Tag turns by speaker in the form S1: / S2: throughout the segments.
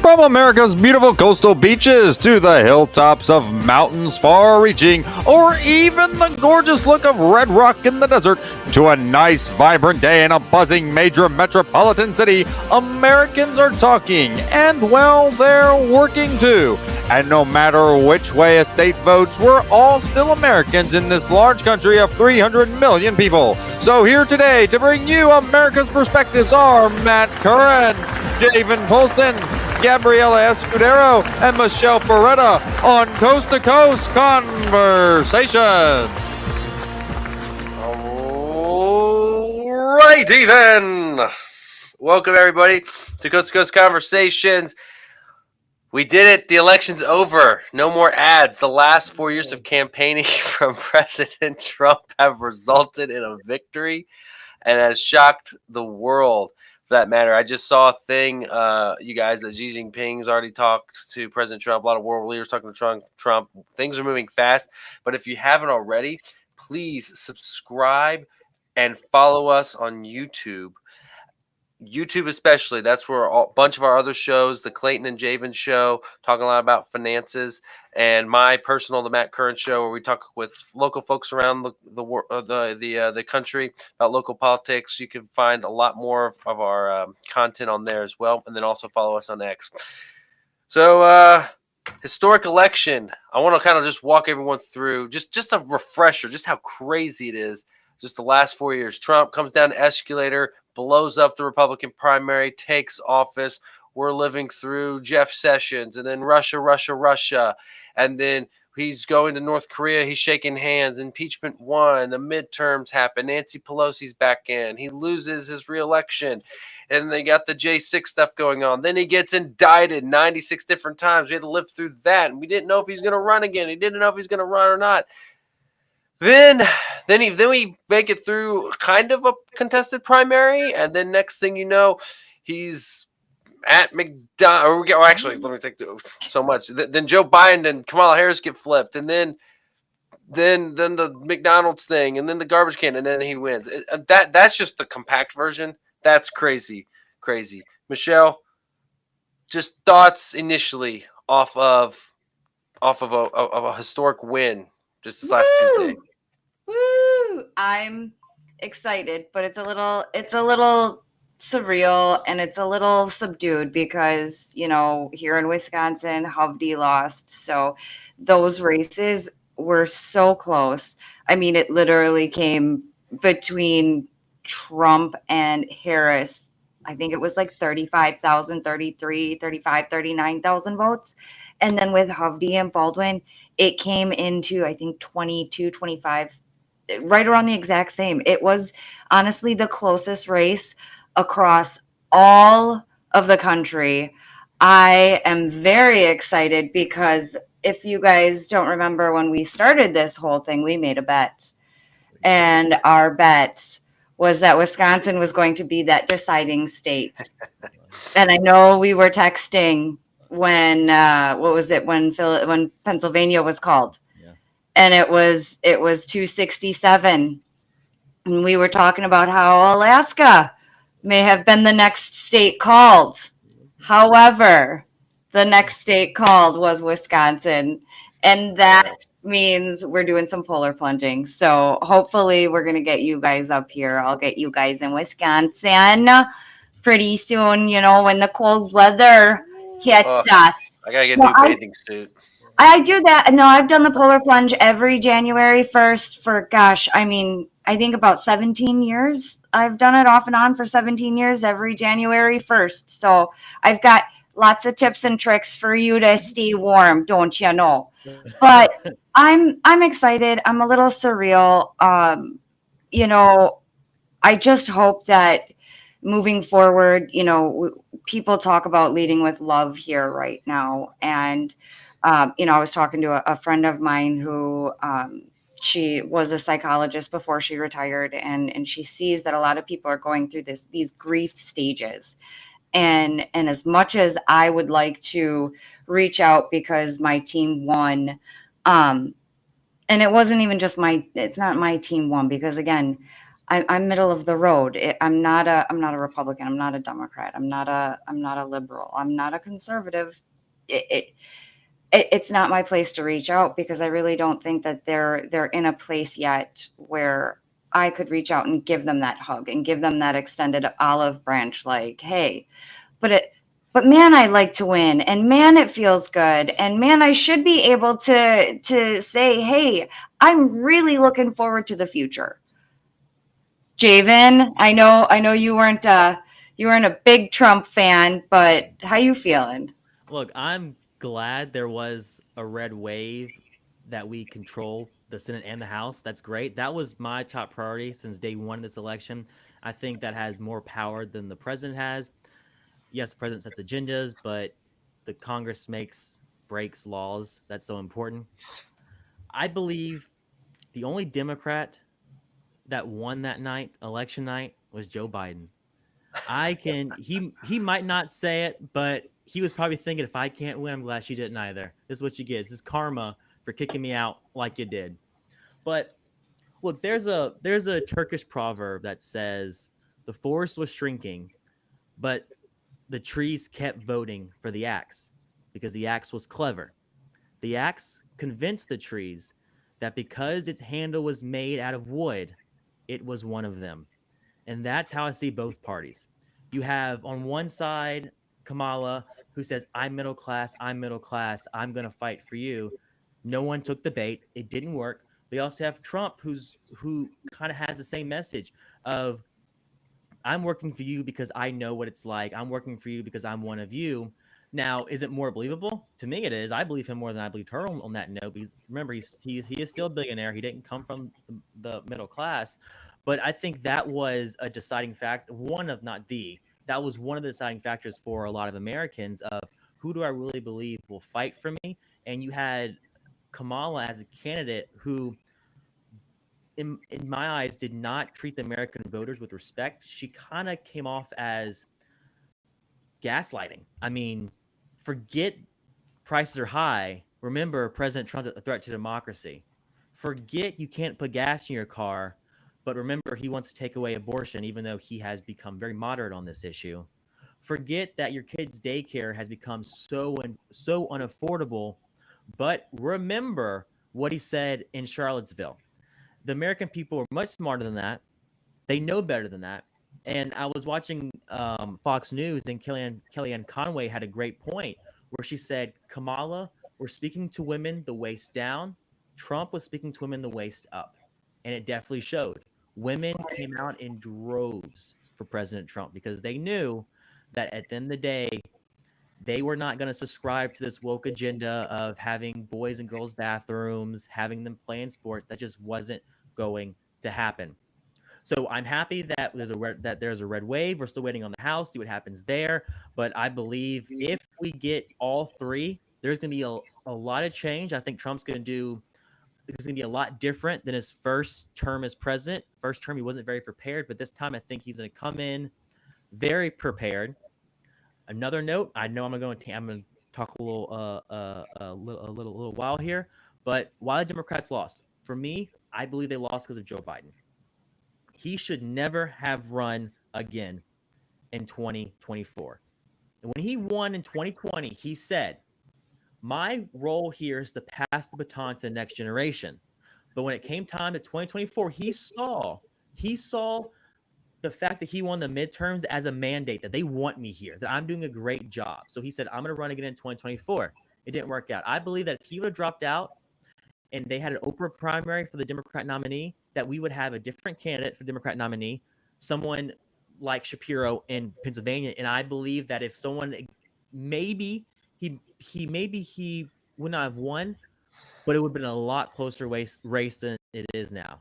S1: From America's beautiful coastal beaches to the hilltops of mountains far reaching, or even the gorgeous look of red rock in the desert, to a nice, vibrant day in a buzzing major metropolitan city, Americans are talking, and well, they're working too. And no matter which way a state votes, we're all still Americans in this large country of 300 million people. So here today to bring you America's perspectives are Matt Curran, Javen Polson, Gabriela Escudero, and Michelle Ferretta on Coast to Coast Conversations.
S2: Alrighty then. Welcome everybody to Coast to Coast Conversations. We did it. The election's over. No more ads. The last 4 years of campaigning from President Trump have resulted in a victory and has shocked the world. For that matter, I just saw a thing, you guys, that Xi Jinping's already talked to President Trump. A lot of world leaders talking to Trump. Things are moving fast. But if you haven't already, please subscribe and follow us on YouTube. YouTube especially. That's where a bunch of our other shows, the Clayton and Javen show, talking a lot about finances, and my personal, the Matt Curran show, where we talk with local folks around the country about local politics. You can find a lot more of our content on there as well, and then also follow us on X. So, historic election. I want to kind of just walk everyone through just a refresher, just how crazy it is. Just the last 4 years. Trump comes down the escalator, blows up the Republican primary, takes office. We're living through Jeff Sessions, and then Russia. And then he's going to North Korea. He's shaking hands. Impeachment won. The midterms happen. Nancy Pelosi's back in. He loses his reelection. And they got the J6 stuff going on. Then he gets indicted 96 different times. We had to live through that. And we didn't know if he's going to run again. He didn't know if he's going to run or not. Then we make it through kind of a contested primary, and then next thing you know, he's at McDonald's. Or actually, let me take so much. Then Joe Biden and Kamala Harris get flipped, and then the McDonald's thing, and then the garbage can, and then he wins. That's just the compact version. That's crazy. Michelle, just thoughts initially off of a historic win just this last Tuesday.
S3: Woo! I'm excited, but it's a little surreal and it's a little subdued because, here in Wisconsin, Hovde lost. So those races were so close. I mean, it literally came between Trump and Harris. I think it was like 35,000, 39,000 votes. And then with Hovde and Baldwin, it came into, I think, 22, 25, right around the exact same. It was honestly the closest race across all of the country. I am very excited because if you guys don't remember when we started this whole thing, we made a bet. And our bet was that Wisconsin was going to be that deciding state. And I know we were texting when when Pennsylvania was called, and it was 267, and we were talking about how Alaska may have been the next state called. However, the next state called was Wisconsin, and that means we're doing some polar plunging. So hopefully we're going to get you guys up here. I'll get you guys in Wisconsin pretty soon, when the cold weather hits us.
S2: I got to get a new bathing suit.
S3: I do that. No, I've done the polar plunge every January 1st for, I think about 17 years. I've done it off and on for 17 years, every January 1st. So I've got lots of tips and tricks for you to stay warm, don't you know? But I'm excited. I'm a little surreal. I just hope that moving forward, people talk about leading with love here right now. And, I was talking to a friend of mine who she was a psychologist before she retired, and she sees that a lot of people are going through these grief stages. And as much as I would like to reach out because my team won, and it wasn't even just it's not my team won, because again, I'm middle of the road. I'm not a Republican. I'm not a Democrat. I'm not a liberal. I'm not a conservative. It's not my place to reach out because I really don't think that they're in a place yet where I could reach out and give them that hug and give them that extended olive branch, like, hey, but man, I like to win, and man, it feels good, and man, I should be able to say, hey, I'm really looking forward to the future. Javen, I know you weren't a big Trump fan, but how you feeling?
S4: Look, I'm glad there was a red wave that we control the Senate and the House. That's great. That was my top priority since day one of this election. I think that has more power than the president has. Yes, the president sets agendas, but the Congress breaks laws. That's so important. I believe the only Democrat that won that night, election night, was Joe Biden. He might not say it, but he was probably thinking, if I can't win, I'm glad she didn't either. This is what you get. This is karma for kicking me out like you did. But look, there's a Turkish proverb that says the forest was shrinking, but the trees kept voting for the axe because the axe was clever. The axe convinced the trees that because its handle was made out of wood, it was one of them. And that's how I see both parties. You have on one side Kamala, who says, I'm middle class, I'm going to fight for you. No one took the bait. It didn't work. We also have Trump, who kind of has the same message of, I'm working for you because I know what it's like. I'm working for you because I'm one of you. Now, is it more believable? To me, it is. I believe him more than I believed her on that note. Because remember, he is still a billionaire. He didn't come from the middle class. But I think that was a deciding factor. That was one of the deciding factors for a lot of Americans of who do I really believe will fight for me? And you had Kamala as a candidate who, in my eyes, did not treat the American voters with respect. She kind of came off as gaslighting. I mean, forget prices are high. Remember, President Trump's a threat to democracy. Forget you can't put gas in your car, but remember he wants to take away abortion, even though he has become very moderate on this issue. Forget that your kid's daycare has become so unaffordable, but remember what he said in Charlottesville. The American people are much smarter than that. They know better than that. And I was watching Fox News, and Kellyanne Conway had a great point where she said, Kamala, we're speaking to women the waist down. Trump was speaking to women the waist up. And it definitely showed. Women came out in droves for President Trump because they knew that at the end of the day, they were not going to subscribe to this woke agenda of having boys and girls bathrooms, having them play in sports. That just wasn't going to happen. So I'm happy that there's a red wave. We're still waiting on the House, see what happens there. But I believe if we get all three, there's going to be a lot of change. I think Trump's going to do. It's going to be a lot different than his first term as president. First term, he wasn't very prepared, but this time I think he's going to come in very prepared. Another note, I know I'm going to talk a little while here, but why the Democrats lost? For me, I believe they lost because of Joe Biden. He should never have run again in 2024. And when he won in 2020, he said, my role here is to pass the baton to the next generation. But when it came time to 2024, he saw the fact that he won the midterms as a mandate, that they want me here, that I'm doing a great job. So he said, I'm going to run again in 2024. It didn't work out. I believe that if he would have dropped out and they had an Oprah primary for the Democrat nominee, that we would have a different candidate for Democrat nominee, someone like Shapiro in Pennsylvania. And I believe that if someone, maybe he would not have won, but it would have been a lot closer race than it is now.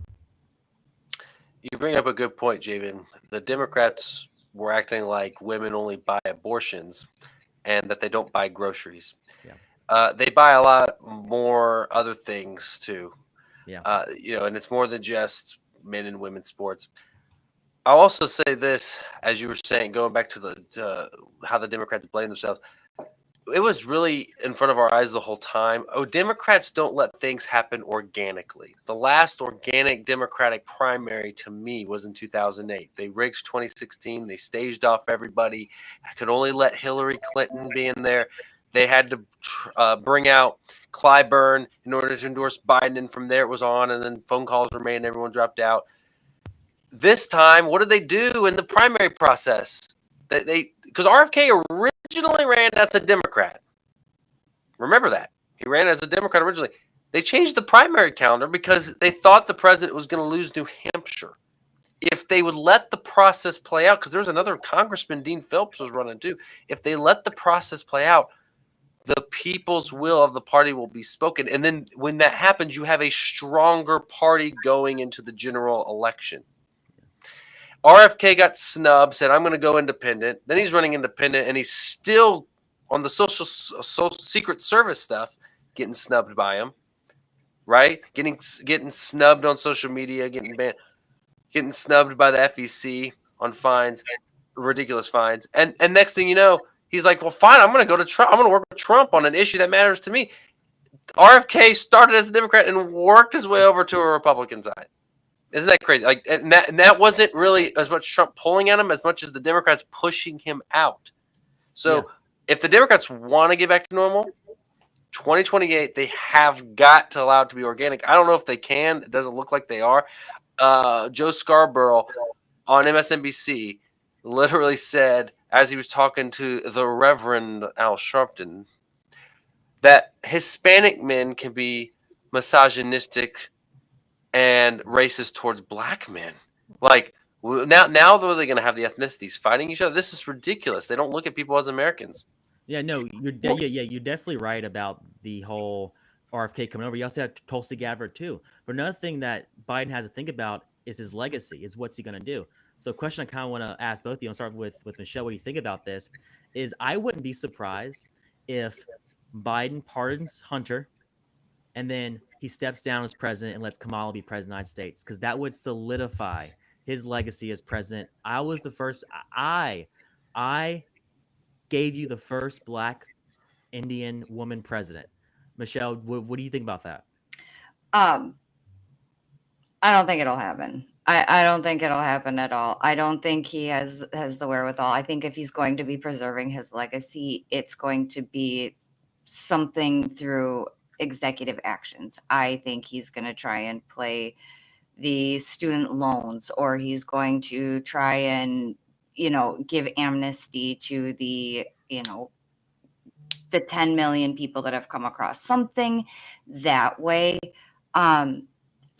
S2: You bring up a good point, Javen. The Democrats were acting like women only buy abortions and that they don't buy groceries. Yeah. They buy a lot more other things too.
S4: Yeah.
S2: And it's more than just men and women's sports. I'll also say this, as you were saying, going back to how the Democrats blame themselves. it was really in front of our eyes the whole time. Oh, Democrats don't let things happen organically. The last organic Democratic primary to me was in 2008. They rigged 2016. They staged off everybody. I could only let Hillary Clinton be in there. They had to bring out Clyburn in order to endorse Biden, and from there it was on, and then phone calls were made and everyone dropped out. This time, what did they do in the primary process? Because RFK originally ran as a Democrat. Remember that. He ran as a Democrat originally. They changed the primary calendar because they thought the president was going to lose New Hampshire. If they would let the process play out, because there's another Congressman, Dean Phillips, was running too. If they let the process play out, the people's will of the party will be spoken. And then when that happens, you have a stronger party going into the general election. RFK got snubbed, said, I'm going to go independent. Then he's running independent, and he's still on the social Secret Service stuff, getting snubbed by him, right? Getting snubbed on social media, getting banned, getting snubbed by the FEC on fines, ridiculous fines. And next thing you know, he's like, well, fine, I'm going to go to Trump. I'm going to work with Trump on an issue that matters to me. RFK started as a Democrat and worked his way over to a Republican side. Isn't that crazy? Like, and that wasn't really as much Trump pulling at him as much as the Democrats pushing him out. So if the Democrats want to get back to normal, 2028, they have got to allow it to be organic. I don't know if they can. It doesn't look like they are. Joe Scarborough on MSNBC literally said, as he was talking to the Reverend Al Sharpton, that Hispanic men can be misogynistic and racist towards black men. Like, now are they going to have the ethnicities fighting each other? This is ridiculous. They don't look at people as Americans.
S4: Yeah, no, you're definitely right about the whole RFK coming over. You also have Tulsi Gabbard too. But another thing that Biden has to think about is his legacy. Is what's he going to do? So, a question I kind of want to ask both of you. I'll start with Michelle. What do you think about this? Is I wouldn't be surprised if Biden pardons Hunter, and then he steps down as president and lets Kamala be president of the United States, because that would solidify his legacy as president. I was the first. I gave you the first Black Indian woman president. Michelle, what do you think about that?
S3: I don't think it'll happen. I don't think it'll happen at all. I don't think he has the wherewithal. I think if he's going to be preserving his legacy, it's going to be something through executive actions. I think he's going to try and play the student loans, or he's going to try and, give amnesty to the 10 million people that have come across, something that way.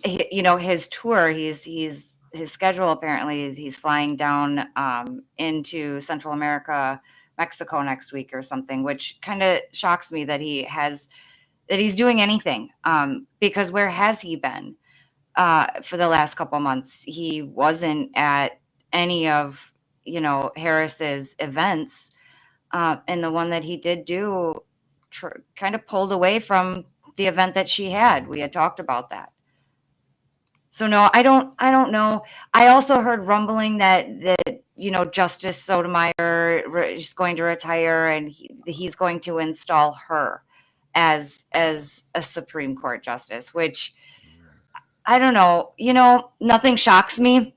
S3: His tour, his schedule apparently is he's flying down into Central America, Mexico next week or something, which kind of shocks me that he's doing anything, because where has he been for the last couple months? He wasn't at any of Harris's events, and the one that he did do kind of pulled away from the event that she had. We had talked about that. So no, I don't know. I also heard rumbling that Justice Sotomayor is going to retire, and he's going to install her as a Supreme Court justice, which I don't know. Nothing shocks me.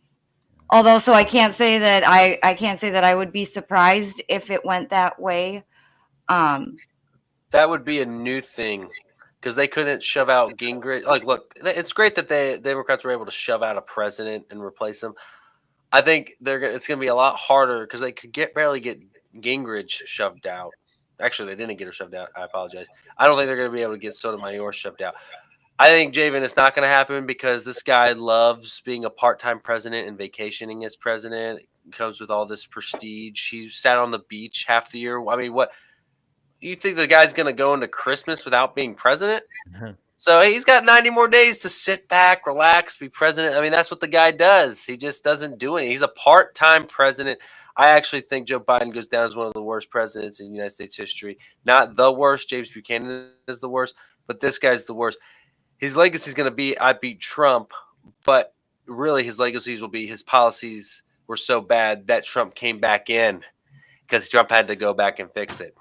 S3: Although, so I can't say that I would be surprised if it went that way.
S2: That would be a new thing, because they couldn't shove out Gingrich. Like, look, it's great that the Democrats were able to shove out a president and replace him. I think it's going to be a lot harder, because they could barely get Gingrich shoved out. Actually, they didn't get her shoved out. I apologize. I don't think they're going to be able to get Sotomayor shoved out. I think, Javen, it's not going to happen, because this guy loves being a part-time president and vacationing as president. It comes with all this prestige. He sat on the beach half the year. I mean, what? You think the guy's going to go into Christmas without being president? So he's got 90 more days to sit back, relax, be president. I mean, that's what the guy does. He just doesn't do anything. He's a part-time president. I actually think Joe Biden goes down as one of the worst presidents in United States history. Not the worst. James Buchanan is the worst, but this guy's the worst. His legacy is going to be, I beat Trump, but really his legacies will be his policies were so bad that Trump came back in, because Trump had to go back and fix it.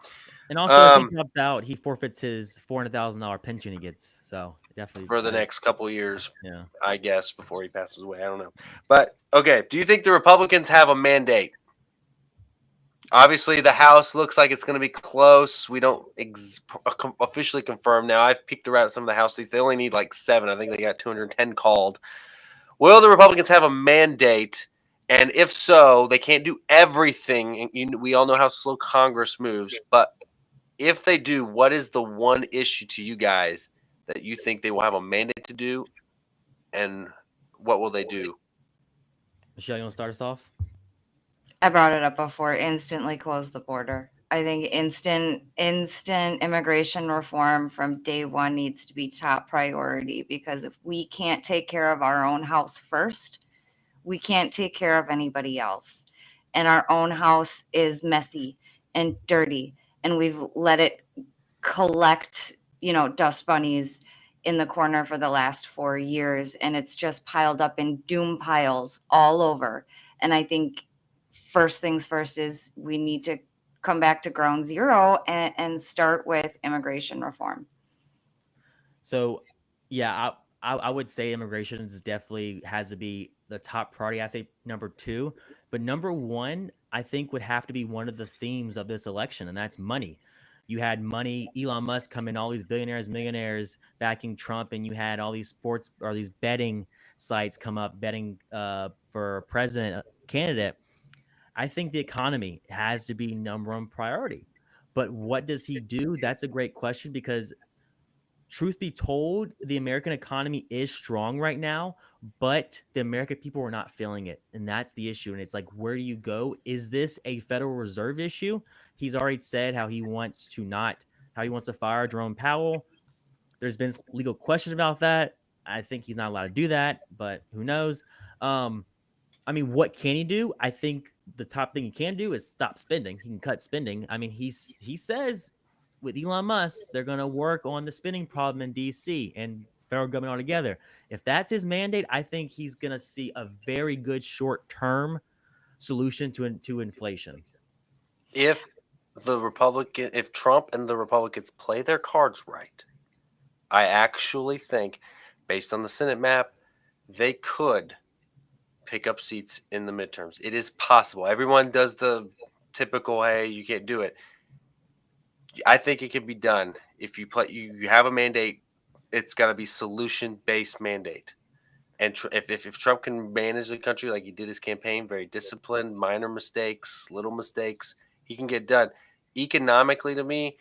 S4: And also, if he drops out, he forfeits his $400,000 pension he gets. So definitely
S2: for the next couple of years,
S4: yeah.
S2: I guess, before he passes away. I don't know. But okay, do you think the Republicans have a mandate? Obviously, the House looks like it's going to be close. We don't officially confirm now. I've peeked around at some of the House seats. They only need like 7. I think they got 210 called. Will the Republicans have a mandate? And if so, they can't do everything. We all know how slow Congress moves. But if they do, what is the one issue to you guys that you think they will have a mandate to do? And what will they do?
S4: Michelle, you want to start us off?
S3: I brought it up before. Instantly close the border. I think instant immigration reform from day one needs to be top priority, because if we can't take care of our own house first, we can't take care of anybody else. And our own house is messy and dirty, and we've let it collect, dust bunnies in the corner for the last 4 years, and it's just piled up in doom piles all over. And I think first things first is we need to come back to ground zero and start with immigration reform.
S4: So, yeah, I would say immigration is definitely has to be the top priority. I say number 2, but number 1, I think would have to be one of the themes of this election, and that's money. You had money, Elon Musk come in, all these billionaires, millionaires backing Trump, and you had all these sports or these betting sites come up betting for president candidate. I think the economy has to be number 1 priority. But what does he do? That's a great question, because truth be told, the American economy is strong right now, but the American people are not feeling it. And that's the issue. And it's like, where do you go? Is this a Federal Reserve issue? He's already said how he wants to fire Jerome Powell. There's been legal questions about that. I think he's not allowed to do that, but who knows? I mean, what can he do? I think the top thing he can do is stop spending. He can cut spending. I mean, he says with Elon Musk, they're going to work on the spending problem in DC and federal government altogether. If that's his mandate, I think he's going to see a very good short-term solution to inflation.
S2: If Trump and the Republicans play their cards right, I actually think, based on the Senate map, they could pick up seats in the midterms. It is possible. Everyone does the typical, hey, you can't do it. I think it can be done. If you have a mandate, it's got to be solution-based mandate. And if Trump can manage the country like he did his campaign, very disciplined, minor mistakes, little mistakes, he can get done. Economically, to me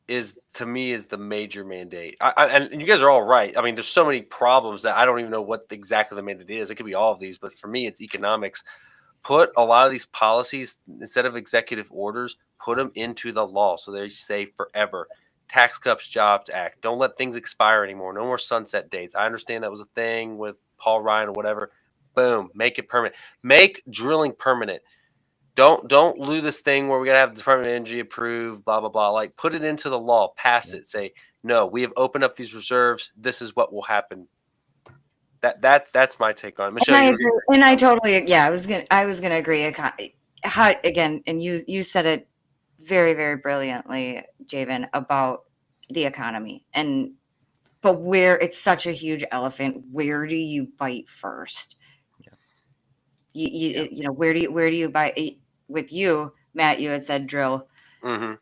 S2: is the major mandate. And you guys are all right. I mean, there's so many problems that I don't even know what exactly the mandate is. It could be all of these, but for me, it's economics. Put a lot of these policies, instead of executive orders, put them into the law so they stay forever. Tax Cuts, Jobs Act. Don't let things expire anymore. No more sunset dates. I understand that was a thing with Paul Ryan or whatever. Boom. Make it permanent. Make drilling permanent. Don't do this thing where we gotta have the Department of Energy approved, blah blah blah. Like, put it into the law, pass it. Say, no, we have opened up these reserves. This is what will happen. That's my take on it. Michelle,
S3: I totally I was gonna agree. Again, and you said it very, very brilliantly, Javen, about the economy, but where it's such a huge elephant, where do you bite first? You know, where do you bite? With you, Matt, you had said drill.
S2: Mm-hmm.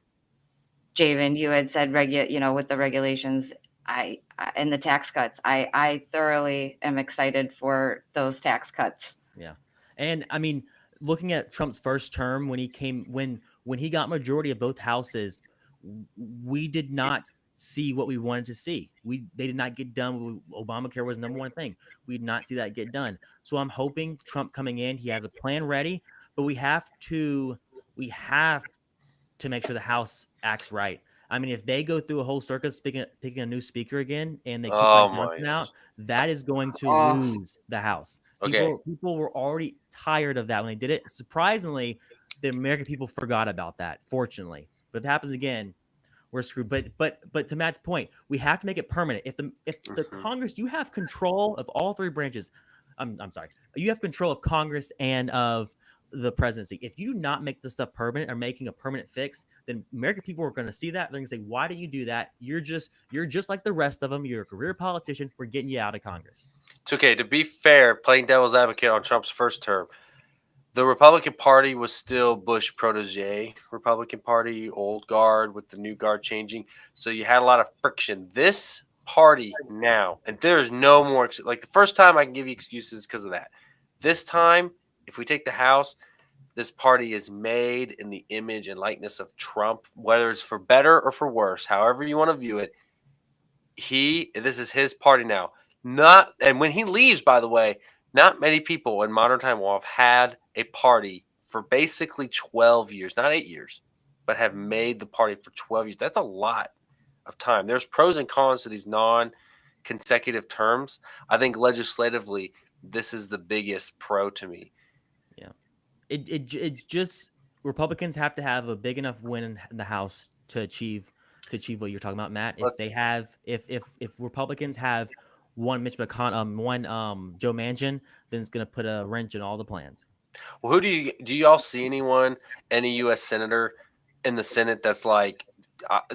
S3: Javen, you had said with the regulations. And the tax cuts. I thoroughly am excited for those tax cuts.
S4: Yeah. And I mean, looking at Trump's first term, when he got majority of both houses, we did not see what we wanted to see. They did not get done. Obamacare was the number 1 thing. We did not see that get done. So I'm hoping Trump coming in, he has a plan ready, but we have to make sure the House acts right. I mean, if they go through a whole circus picking a new speaker again and they keep on out, that is going to lose the House.
S2: Okay.
S4: People were already tired of that when they did it. Surprisingly, the American people forgot about that, fortunately. But if it happens again, we're screwed. But to Matt's point, we have to make it permanent. If the Congress, you have control of all 3 branches. I'm sorry. You have control of Congress and of the presidency. If you do not make this stuff permanent or making a permanent fix, then American people are going to see that. They're going to say, "Why do you do that? You're just like the rest of them. You're a career politician. We're getting you out of Congress."
S2: It's okay. To be fair, playing devil's advocate on Trump's first term, the Republican Party was still Bush protege Republican Party, old guard with the new guard changing. So you had a lot of friction. This party now, and there's no more, like the first time I can give you excuses because of that. This time, if we take the House, this party is made in the image and likeness of Trump, whether it's for better or for worse, however you want to view it. This is his party now. And when he leaves, by the way, not many people in modern time will have had a party for basically 12 years, not 8 years, but have made the party for 12 years. That's a lot of time. There's pros and cons to these non-consecutive terms. I think legislatively, this is the biggest pro to me.
S4: Yeah, it just Republicans have to have a big enough win in the House to achieve what you're talking about, Matt. If Republicans have one Mitch McConnell, one Joe Manchin, then it's gonna put a wrench in all the plans.
S2: Well, who do y'all see any U.S. senator in the Senate that's like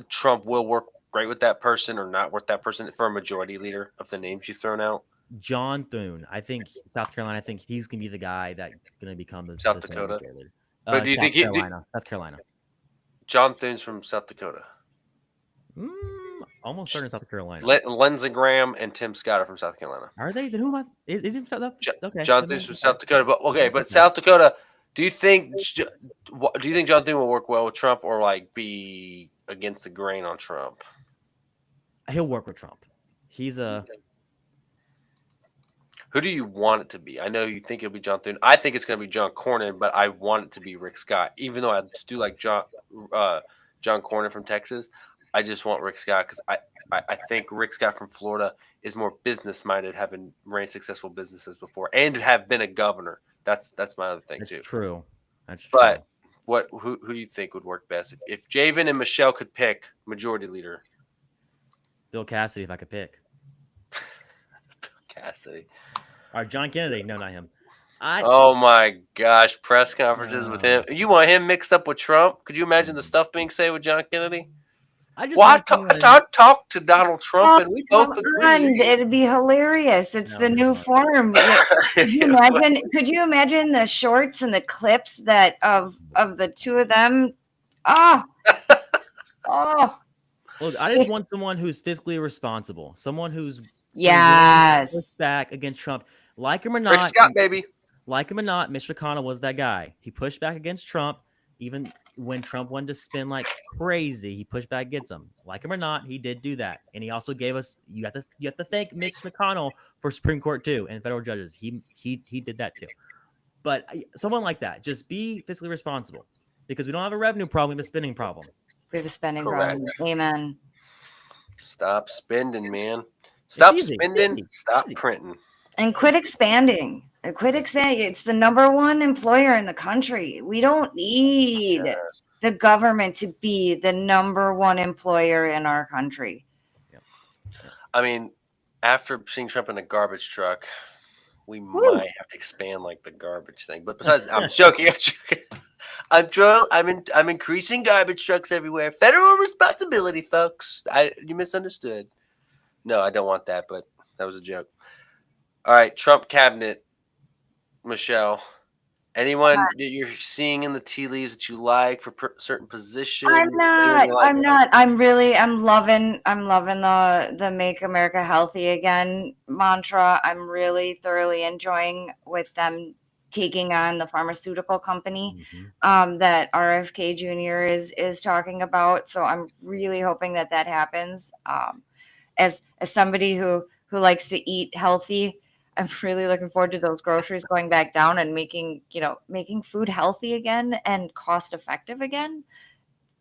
S2: Trump will work great with that person or not with that person for a majority leader of the names you've thrown out?
S4: John Thune, I think South Carolina. I think he's gonna be the guy that's gonna become the
S2: South
S4: the
S2: Dakota.
S4: leader.
S2: But do you think
S4: South Carolina?
S2: John Thune's from South Dakota?
S4: Almost starting in South Carolina.
S2: Lindsey Graham and Tim Scott are from South Carolina.
S4: Are they? Then who am I? Is he from South? Okay.
S2: John Thune's from South Dakota, but South Dakota. Do you think John Thune will work well with Trump or like be against the grain on Trump?
S4: He'll work with Trump. He's a.
S2: Who do you want it to be? I know you think it'll be John Thune. I think it's going to be John Cornyn, but I want it to be Rick Scott. Even though I do like John Cornyn from Texas, I just want Rick Scott because I think Rick Scott from Florida is more business minded, having ran successful businesses before, and have been a governor. That's my other thing too.
S4: That's true.
S2: But who do you think would work best if Javen and Michelle could pick majority leader?
S4: Bill Cassidy, if I could pick.
S2: Cassidy.
S4: Or John Kennedy. No, not him.
S2: Oh my gosh, press conferences with him. You want him mixed up with Trump? Could you imagine the stuff being said with John Kennedy? I talked to Donald Trump and we both agreed.
S3: It'd be hilarious. It's the new form. Could you imagine the shorts and the clips that of the two of them? Oh.
S4: Look, I just want someone who's fiscally responsible, someone who's pushed back against Trump. Like him or not,
S2: Rick Scott, baby.
S4: Like him or not, Mitch McConnell was that guy. He pushed back against Trump, even when Trump wanted to spin like crazy. He pushed back against him. Like him or not, he did do that, and he also gave us. You have to thank Mitch McConnell for Supreme Court too and federal judges. He did that too. But someone like that, just be fiscally responsible because we don't have a revenue problem, we have a spending problem.
S3: We have a spending problem. Amen.
S2: Stop spending, man. Stop spending. Stop printing.
S3: And quit expanding. It's the number one employer in the country. We don't need the government to be the number one employer in our country.
S2: I mean, after seeing Trump in a garbage truck, we might have to expand like the garbage thing. But besides, I'm joking. I'm increasing garbage trucks everywhere. Federal responsibility, folks. You misunderstood. No, I don't want that, but that was a joke. All right, Trump cabinet, Michelle. Anyone that you're seeing in the tea leaves that you like for certain positions?
S3: I'm not. I'm loving the Make America Healthy Again mantra. I'm really thoroughly enjoying with them taking on the pharmaceutical company that RFK Jr. is talking about. So I'm really hoping that happens. As somebody who likes to eat healthy, I'm really looking forward to those groceries going back down and making food healthy again and cost effective again.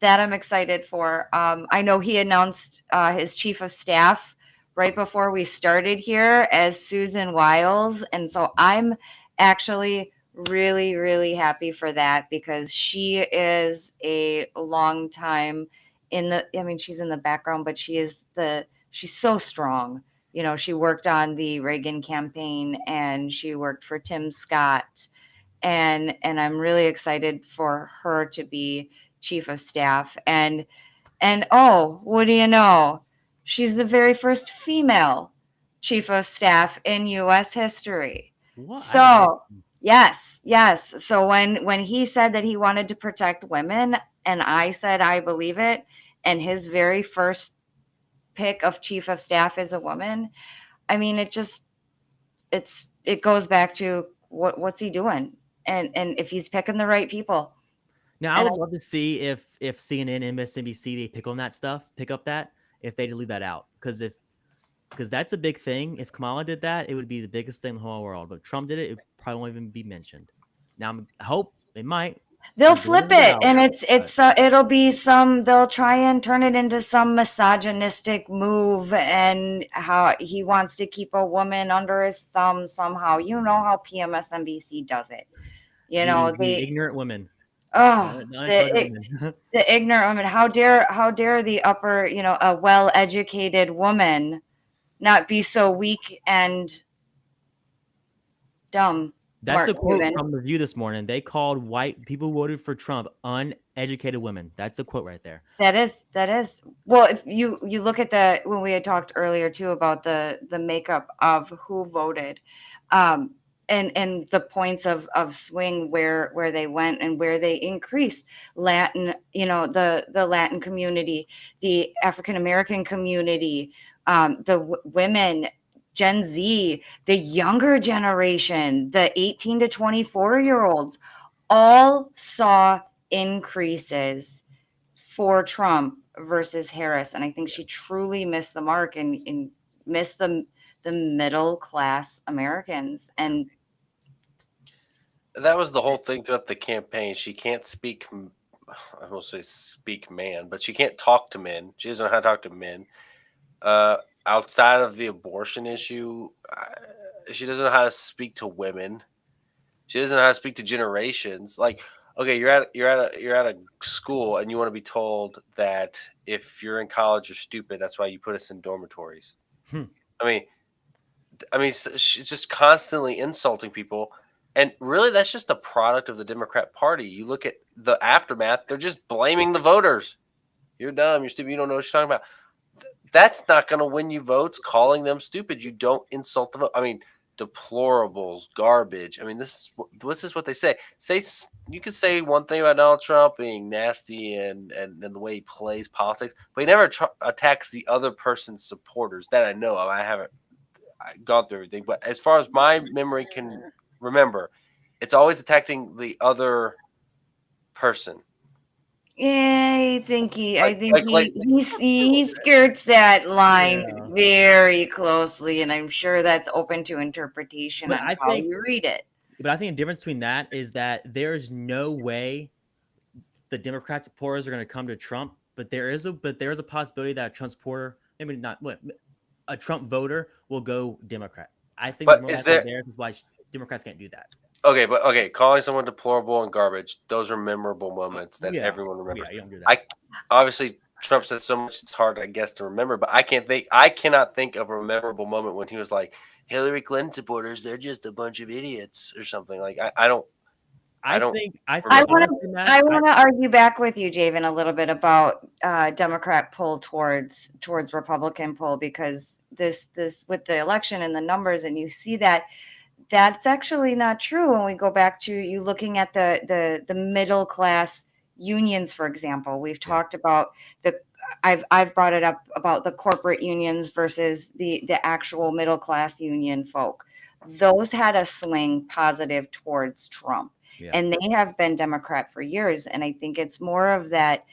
S3: That I'm excited for. I know he announced his chief of staff right before we started here as Susan Wiles. And so I'm actually really, really happy for that because she is a long time she's in the background, but she's so strong. She worked on the Reagan campaign and she worked for Tim Scott and I'm really excited for her to be chief of staff. And oh, what do you know? She's the very first female chief of staff in U.S. history.
S4: What?
S3: So yes, yes. So when he said that he wanted to protect women, and I said I believe it, and his very first pick of chief of staff is a woman. I mean, it goes back to what's he doing, and if he's picking the right people.
S4: Now, I
S3: And
S4: would love to see if CNN, MSNBC, they pick on that stuff, pick up that, if they leave that out, because that's a big thing. If Kamala did that, it would be the biggest thing in the whole world. But Trump did it, it probably won't even be mentioned. Now, I hope it might.
S3: they'll
S4: We're
S3: flip
S4: doing
S3: it,
S4: well,
S3: and it'll be they'll try and turn it into some misogynistic move, and how he wants to keep a woman under his thumb somehow. You know how PMSNBC does it. You know
S4: the ignorant women.
S3: oh
S4: The unintelligent women.
S3: the ignorant woman. How dare the upper, a well-educated woman not be so weak and dumb.
S4: That's
S3: Mark
S4: a quote
S3: Cuban.
S4: from the View this morning. They called white people who voted for Trump uneducated women. That's a quote right there.
S3: That is. Well, if you look at when we had talked earlier too about the makeup of who voted, and the points of swing where they went and where they increased Latin, the Latin community, the African American community, women, Gen Z, the younger generation, the 18 to 24-year-olds, all saw increases for Trump versus Harris. And I think she truly missed the mark and missed the middle class Americans. And
S2: That was the whole thing throughout the campaign. She can't speak, I will say speak man, but she can't talk to men. She doesn't know how to talk to men. Outside of the abortion issue, she doesn't know how to speak to women. She doesn't know how to speak to generations. Like, okay, you're at a school and you want to be told that if you're in college, you're stupid. That's why you put us in dormitories. I mean, she's just constantly insulting people. And really, that's just a product of the Democrat Party. You look at the aftermath, they're just blaming the voters. You're dumb, you're stupid, you don't know what you're talking about. That's not going to win you votes, calling them stupid. You don't insult the vote. I mean, deplorables, garbage. I mean, this is what they say. You can say one thing about Donald Trump being nasty and the way he plays politics, but he never attacks the other person's supporters that I know of. I haven't gone through everything, but as far as my memory can remember, it's always attacking the other person.
S3: yeah, I think he skirts that line very closely, and I'm sure that's open to interpretation on how you read it.
S4: But I think the difference between that is that there's no way the Democrat supporters are going to come to Trump, but there is a possibility that a Trump supporter, maybe not, a Trump voter will go Democrat. I think there's why Democrats can't do that.
S2: Okay, calling someone deplorable and garbage, those are memorable moments that everyone remembers.
S4: You don't do that.
S2: Obviously Trump said so much it's hard, I guess, to remember, but I cannot think of a memorable moment when he was like, Hillary Clinton supporters, they're just a bunch of idiots or something. Like I want
S3: to argue back with you, Javen, a little bit about Democrat pull towards Republican pull, because this with the election and the numbers, and you see that's actually not true when we go back to you looking at the middle class unions, for example. We've talked about I've brought it up about the corporate unions versus the actual middle class union folk. Those had a swing positive towards Trump. Yeah. And they have been Democrat for years. And I think it's more of that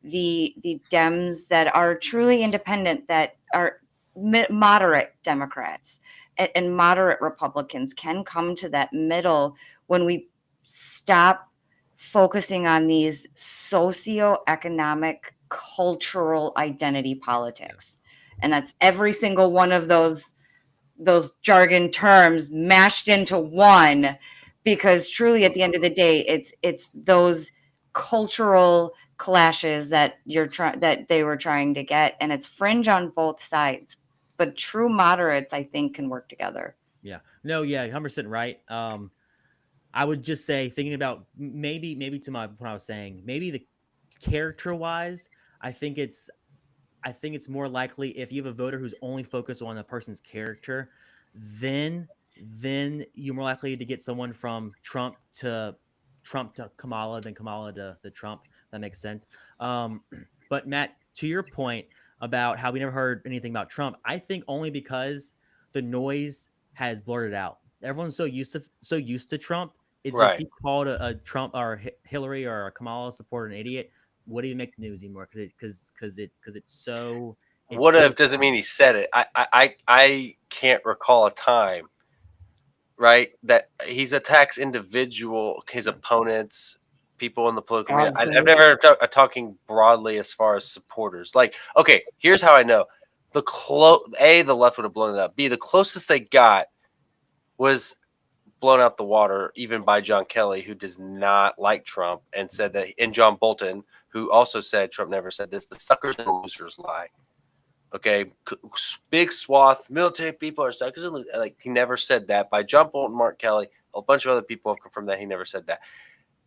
S3: the Dems that are truly independent, that are moderate Democrats and moderate Republicans can come to that middle when we stop focusing on these socioeconomic, cultural identity politics. And that's every single one of those jargon terms mashed into one, because truly at the end of the day, it's those cultural clashes that they were trying to get, and it's fringe on both sides. But true moderates, I think, can work together.
S4: Yeah. No, yeah, 100% right. I would just say, thinking about maybe to my what I was saying, maybe the character wise, I think it's more likely if you have a voter who's only focused on a person's character, then you're more likely to get someone from Trump to Kamala than Kamala to the Trump. That makes sense. But Matt, to your point about how we never heard anything about Trump, I think only because the noise has blurted out. Everyone's so used to Trump. It's if
S2: Right.
S4: he called a Trump or Hillary or a Kamala supporter an idiot, what do you make the news anymore? Because it's so.
S2: What if doesn't mean he said it? I can't recall a time, right, that he's attacks his opponents, people in the political community. I've never heard talking broadly as far as supporters. Like, okay, here's how I know: the left would have blown it up. B, the closest they got was blown out the water, even by John Kelly, who does not like Trump, and said that, and John Bolton, who also said Trump never said this. The suckers and losers lie. Okay, big swath, military people are suckers and losers. Like, he never said that. By John Bolton, Mark Kelly, a bunch of other people have confirmed that he never said that.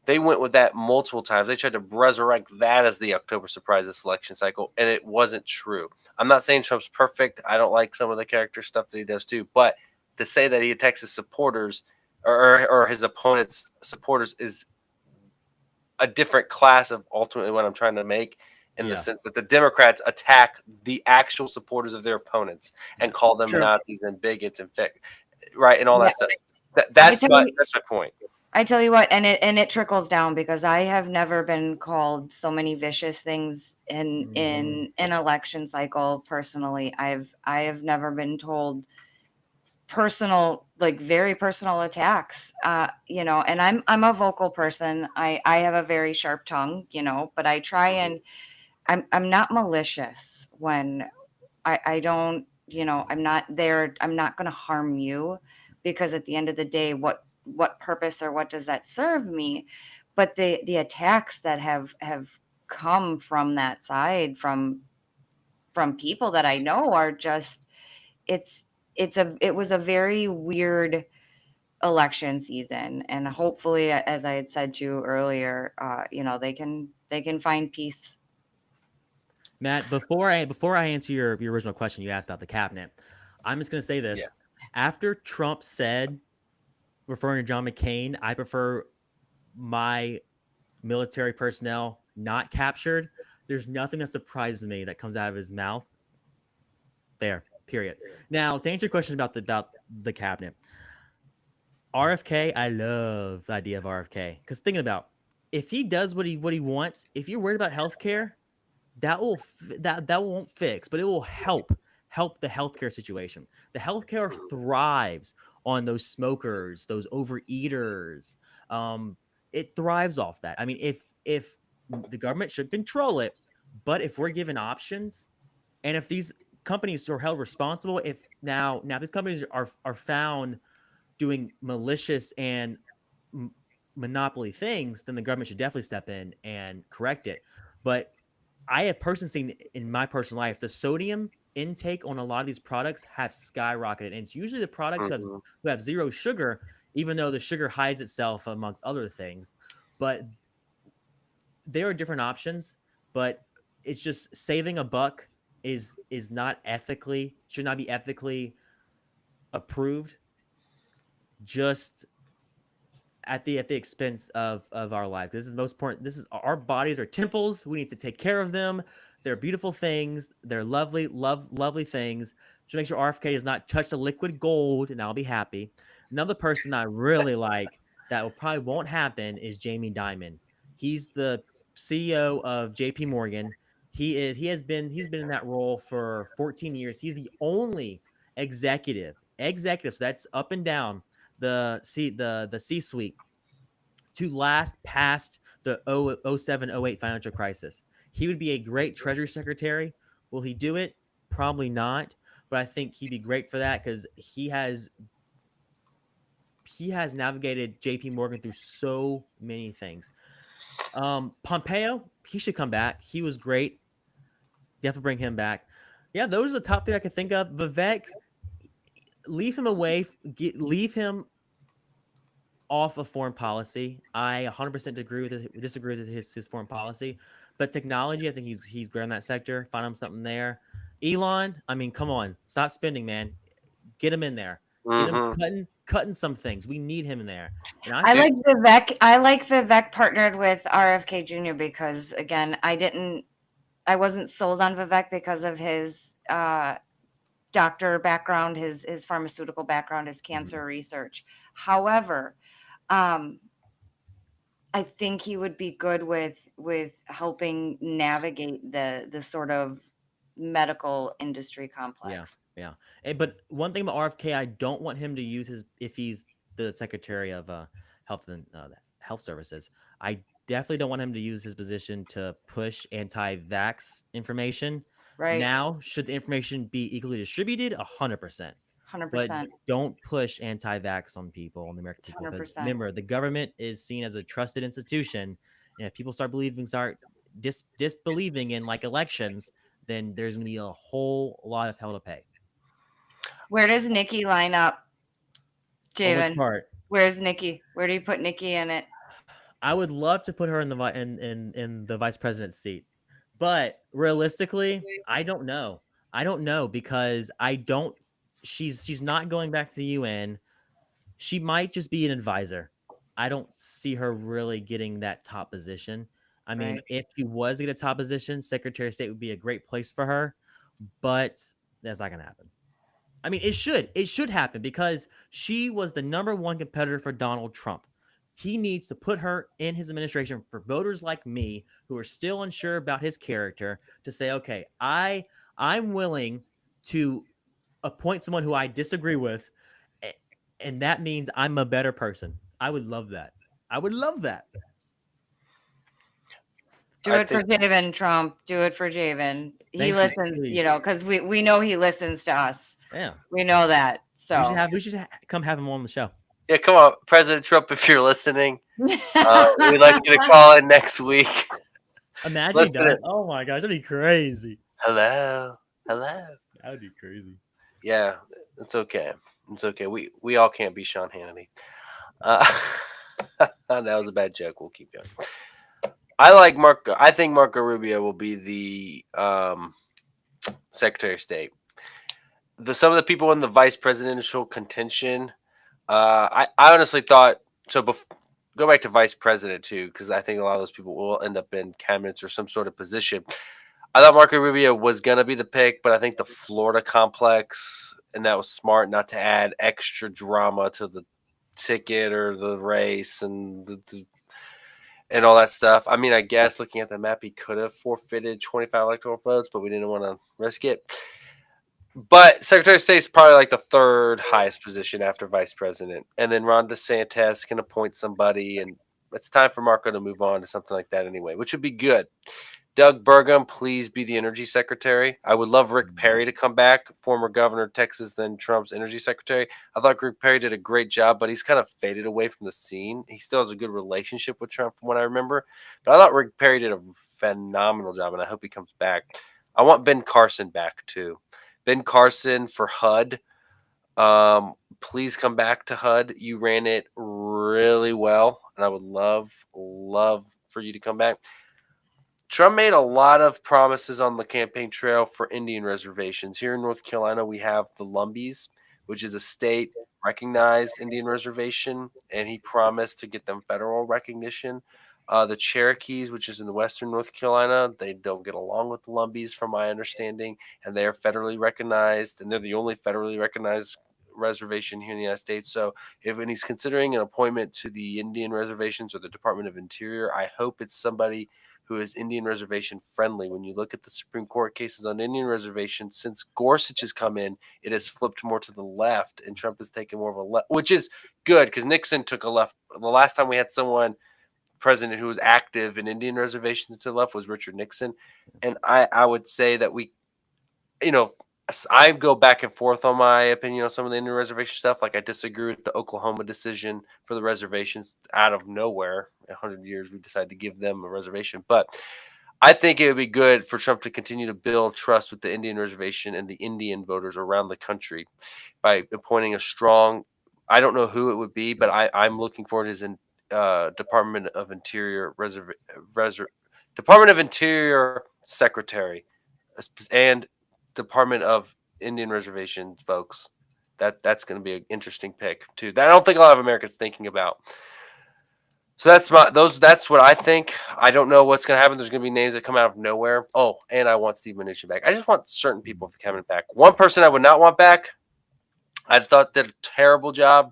S2: They went with that multiple times. They tried to resurrect that as the October surprise this election cycle, and it wasn't true. I'm not saying Trump's perfect. I don't like some of the character stuff that he does too, but to say that he attacks his supporters or his opponents' supporters is a different class of ultimately what I'm trying to make, in the sense that the Democrats attack the actual supporters of their opponents and call them Nazis and bigots and right, and all that stuff. That's my point.
S3: I tell you what, and it trickles down, because I have never been called so many vicious things in an election cycle. Personally, I have never been told very personal attacks, and I'm a vocal person. I have a very sharp tongue, but I try and I'm not malicious when I don't, I'm not there. I'm not going to harm you, because at the end of the day, what purpose or what does that serve me? But the attacks that have come from that side, from people that I know, are just, it was a very weird election season, and hopefully, as I had said to you earlier, they can find peace.
S4: Matt, before I answer your original question you asked about the cabinet, I'm just going to say this. Yeah. After Trump said, referring to John McCain, I prefer my military personnel not captured, there's nothing that surprises me that comes out of his mouth. There, period. Now, to answer your question about the cabinet, RFK, I love the idea of RFK, because thinking about, if he does what he wants, if you're worried about healthcare, that won't fix, but it will help the healthcare situation. The healthcare thrives on those smokers, those overeaters. It thrives off that. I mean, if the government should control it, but if we're given options, and if these companies are held responsible, if now these companies are found doing malicious and monopoly things, then the government should definitely step in and correct it. But I have personally seen in my personal life, the sodium intake on a lot of these products have skyrocketed. And it's usually the products who have zero sugar, even though the sugar hides itself amongst other things. But there are different options, but it's just saving a buck is not should not be ethically approved, just at the expense of our life. This is the most important. This is, our bodies are temples. We need to take care of them. They're beautiful things. They're lovely things. Just make sure RFK does not touch the liquid gold, and I'll be happy. Another person I really like that probably won't happen is Jamie Dimon. He's the CEO of JP Morgan. He's been in that role for 14 years. He's the only executive. So that's up and down the C-suite to last past the 07-08 financial crisis. He would be a great Treasury Secretary. Will he do it? Probably not. But I think he'd be great for that, because he has navigated JP Morgan through so many things. Pompeo, he should come back. He was great. Definitely bring him back. Yeah, those are the top three I could think of. Vivek, leave him away. Leave him off of foreign policy. I 100% disagree with his foreign policy, but technology, I think he's great in that sector. Find him something there. Elon, I mean, come on, stop spending, man. Get him in there. Get him
S2: Mm-hmm.
S4: cutting some things. We need him in there. And I
S3: I
S4: think
S3: like Vivek. I like Vivek partnered with RFK Jr. because again, I wasn't sold on Vivek because of his doctor background, his pharmaceutical background, his cancer research. However, um, I think he would be good with helping navigate the sort of medical industry
S4: yeah,
S3: complex.
S4: yeah. But one thing about RFK, I don't want him to use his if he's the Secretary of Health and Health Services. I definitely don't want him to use his position to push anti-vax information.
S3: Right.
S4: Now, should the information be equally distributed? 100%. But
S3: 100%.
S4: don't push anti-vax on people, on the American people, because
S3: 100%.
S4: remember, the government is seen as a trusted institution, and if people start disbelieving in like elections, then there's gonna be a whole lot of hell to pay.
S3: Where does Nikki line up,
S4: On which
S3: Javen?
S4: part?
S3: Where's Nikki? Where do you put Nikki in it?
S4: I would love to put her in the in the vice president's seat, but realistically, I don't know. I don't know because I don't. She's not going back to the UN. She might just be an advisor. I don't see her really getting that top position. I mean,
S3: Right.
S4: if she was to get a top position, Secretary of State would be a great place for her, but that's not going to happen. I mean, it should. It should happen because she was the number one competitor for Donald Trump. He needs to put her in his administration for voters like me who are still unsure about his character to say, okay, I'm willing to appoint someone who I disagree with, and that means I'm a better person. I would love that. I would love that.
S3: Do it for Javen, Trump. Do it for Javen. He
S4: Thank you.
S3: listens,
S4: Please.
S3: because we know he listens to us.
S4: Yeah,
S3: We know that. So
S4: we should come have him on the show.
S2: Yeah, come on, President Trump, if you're listening, we'd like you to call in next week.
S4: Imagine he
S2: Listen.
S4: does. Oh my gosh, that'd be crazy.
S2: Hello.
S4: That would be crazy.
S2: Yeah, it's okay. It's okay. We all can't be Sean Hannity. That was a bad joke. We'll keep going. I think Marco Rubio will be the Secretary of State. Some of the people in the vice presidential contention, I honestly thought so. Go back to vice president too, because I think a lot of those people will end up in cabinets or some sort of position. I thought Marco Rubio was going to be the pick, but I think the Florida complex, and that was smart not to add extra drama to the ticket or the race and all that stuff. I mean, I guess looking at the map, he could have forfeited 25 electoral votes, but we didn't want to risk it. But Secretary of State is probably like the third highest position after vice president. And then Ron DeSantis can appoint somebody, and it's time for Marco to move on to something like that anyway, which would be good. Doug Burgum, please be the energy secretary. I would love Rick Perry to come back, former governor of Texas, then Trump's energy secretary. I thought Rick Perry did a great job, but he's kind of faded away from the scene. He still has a good relationship with Trump from what I remember. But I thought Rick Perry did a phenomenal job, and I hope he comes back. I want Ben Carson back, too. Ben Carson for HUD. Please come back to HUD. You ran it really well, and I would love for you to come back. Trump made a lot of promises on the campaign trail for Indian reservations. Here in North Carolina, we have the Lumbees, which is a state recognized Indian reservation, and he promised to get them federal recognition. The Cherokees, which is in western North Carolina, they don't get along with the Lumbees, from my understanding, and they are federally recognized, and they're the only federally recognized reservation here in the United States. So when he's considering an appointment to the Indian reservations or the Department of Interior, I hope it's somebody who is Indian reservation friendly. When you look at the Supreme Court cases on Indian reservations, since Gorsuch has come in, it has flipped more to the left, and Trump has taken more of a left, which is good because Nixon took a left. The last time we had someone president who was active in Indian reservations to the left was Richard Nixon. And I would say that I go back and forth on my opinion on some of the Indian reservation stuff. Like I disagree with the Oklahoma decision for the reservations out of nowhere. 100 years, we decided to give them a reservation. But I think it would be good for Trump to continue to build trust with the Indian reservation and the Indian voters around the country by appointing a strong I don't know who it would be, but I'm looking forward to his Department of Interior Department of Interior Secretary and Department of Indian Reservation folks. That's going to be an interesting pick too. That I don't think a lot of Americans thinking about. So that's what I think. I don't know what's going to happen. There's going to be names that come out of nowhere. Oh, and I want Steve Mnuchin back. I just want certain people to come back. One person I would not want back, I thought did a terrible job.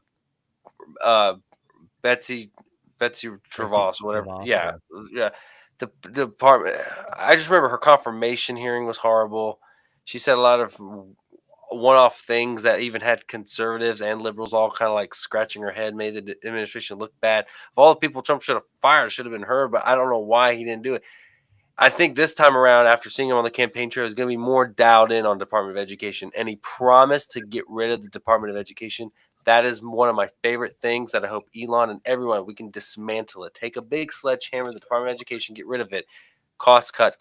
S2: Betsy Travas, whatever.
S4: Travas,
S2: Yeah. The department. I just remember her confirmation hearing was horrible. She said a lot of one-off things that even had conservatives and liberals all kind of like scratching her head, made the administration look bad. Of all the people Trump should have fired, should have been her, but I don't know why he didn't do it. I think this time around, after seeing him on the campaign trail, he's going to be more dialed in on Department of Education, and he promised to get rid of the Department of Education. That is one of my favorite things that I hope Elon and everyone, we can dismantle it. Take a big sledgehammer to the Department of Education, get rid of it. Cost cut,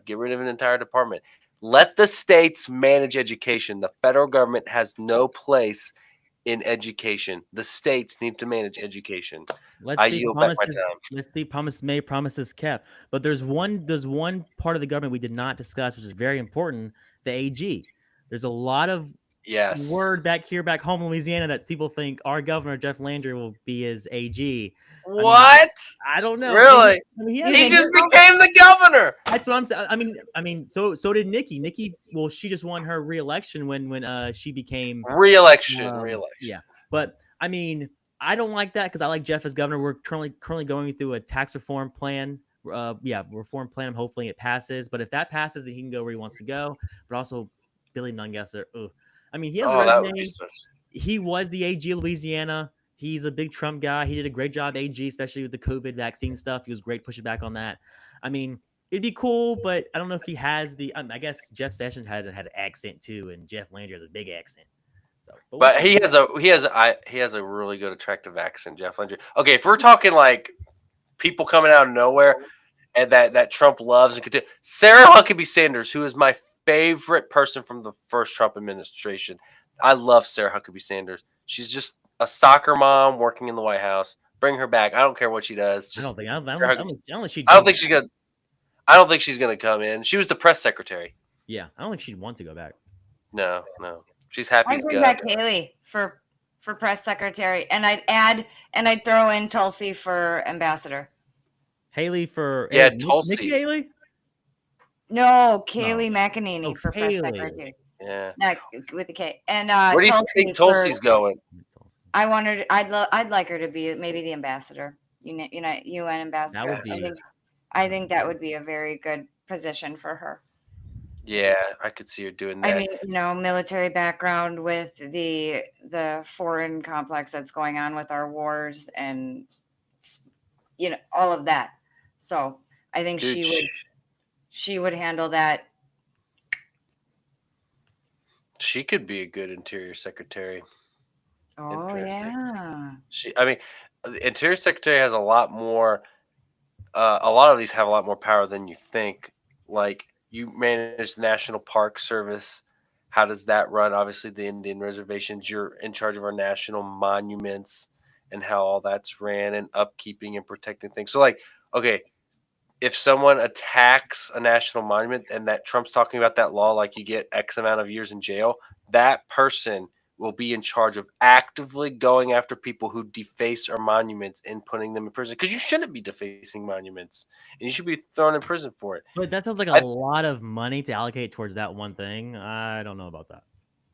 S2: get rid of an entire department. Let the states manage education. The federal government has no place in education. The states need to manage education.
S4: Let's see promises kept. But there's one part of the government we did not discuss, which is very important, the AG. There's a lot of word back home in Louisiana that people think our governor, Jeff Landry, will be his AG.
S2: What?
S4: I don't know.
S2: Really? He just became the governor.
S4: That's what I'm saying. I mean, so did Nikki. Nikki, well, she just won her re-election when she became
S2: re-election.
S4: Yeah, but I mean, I don't like that because I like Jeff as governor. We're currently going through a tax reform plan. Reform plan. I'm hoping it passes. But if that passes, then he can go where he wants to go. But also, Billy Nungesser. I mean, he has a resume. He was the AG of Louisiana. He's a big Trump guy. He did a great job, AG, especially with the COVID vaccine stuff. He was great pushing back on that. I mean, it'd be cool, but I don't know if he has the. I guess Jeff Sessions had an accent too, and Jeff Landry has a big accent. So,
S2: but he has a really good attractive accent, Jeff Landry. Okay, if we're talking like people coming out of nowhere and that Trump loves and continue, Sarah Huckabee Sanders, who is my favorite person from the first Trump administration. I love Sarah Huckabee Sanders. She's just a soccer mom working in the White House. Bring her back. I don't care what she does. Just I don't think she's gonna come in. She was the press secretary.
S4: Yeah, I don't think she'd want to go back.
S2: No. She's happy as
S3: I'd bring back Haley for press secretary, and I'd throw in Tulsi for ambassador.
S4: Haley for
S2: Tulsi.
S4: Nikki Haley?
S3: No, Kayleigh McEnany for press secretary.
S2: Yeah,
S3: not with the K. And
S2: where do you think Tulsi's going?
S3: I'd like her to be maybe the ambassador, UN ambassador.
S4: That would be.
S3: I think that would be a very good position for her.
S2: Yeah, I could see her doing that.
S3: I mean, military background with the foreign complex that's going on with our wars and all of that. So I think she would handle that.
S2: She could be a good Interior Secretary.
S3: Oh yeah.
S2: The Interior Secretary has a lot more. A lot of these have a lot more power than you think. Like you manage the National Park Service. How does that run? Obviously, the Indian reservations. You're in charge of our national monuments and how all that's ran and upkeeping and protecting things. So, if someone attacks a national monument and that Trump's talking about that law, like you get X amount of years in jail, that person will be in charge of actively going after people who deface our monuments and putting them in prison. Because you shouldn't be defacing monuments and you should be thrown in prison for it.
S4: But that sounds like a lot of money to allocate towards that one thing. I don't know about that.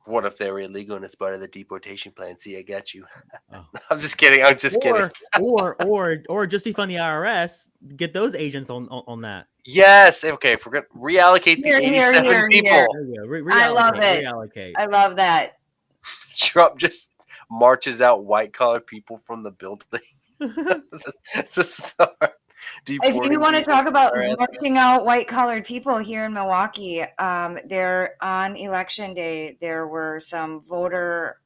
S2: What if they were illegal and it's part of the deportation plan? See, I got you. Oh. I'm just kidding. Kidding.
S4: Or just defund the IRS, get those agents on that.
S2: Yes. Okay. If we're going to reallocate the 87 people.
S3: I love it. Reallocate. I love that.
S2: Trump just marches out white-collar people from the building to start deporting.
S3: If you want to talk about marching out white-collared people here in Milwaukee, there on election day, there were some voter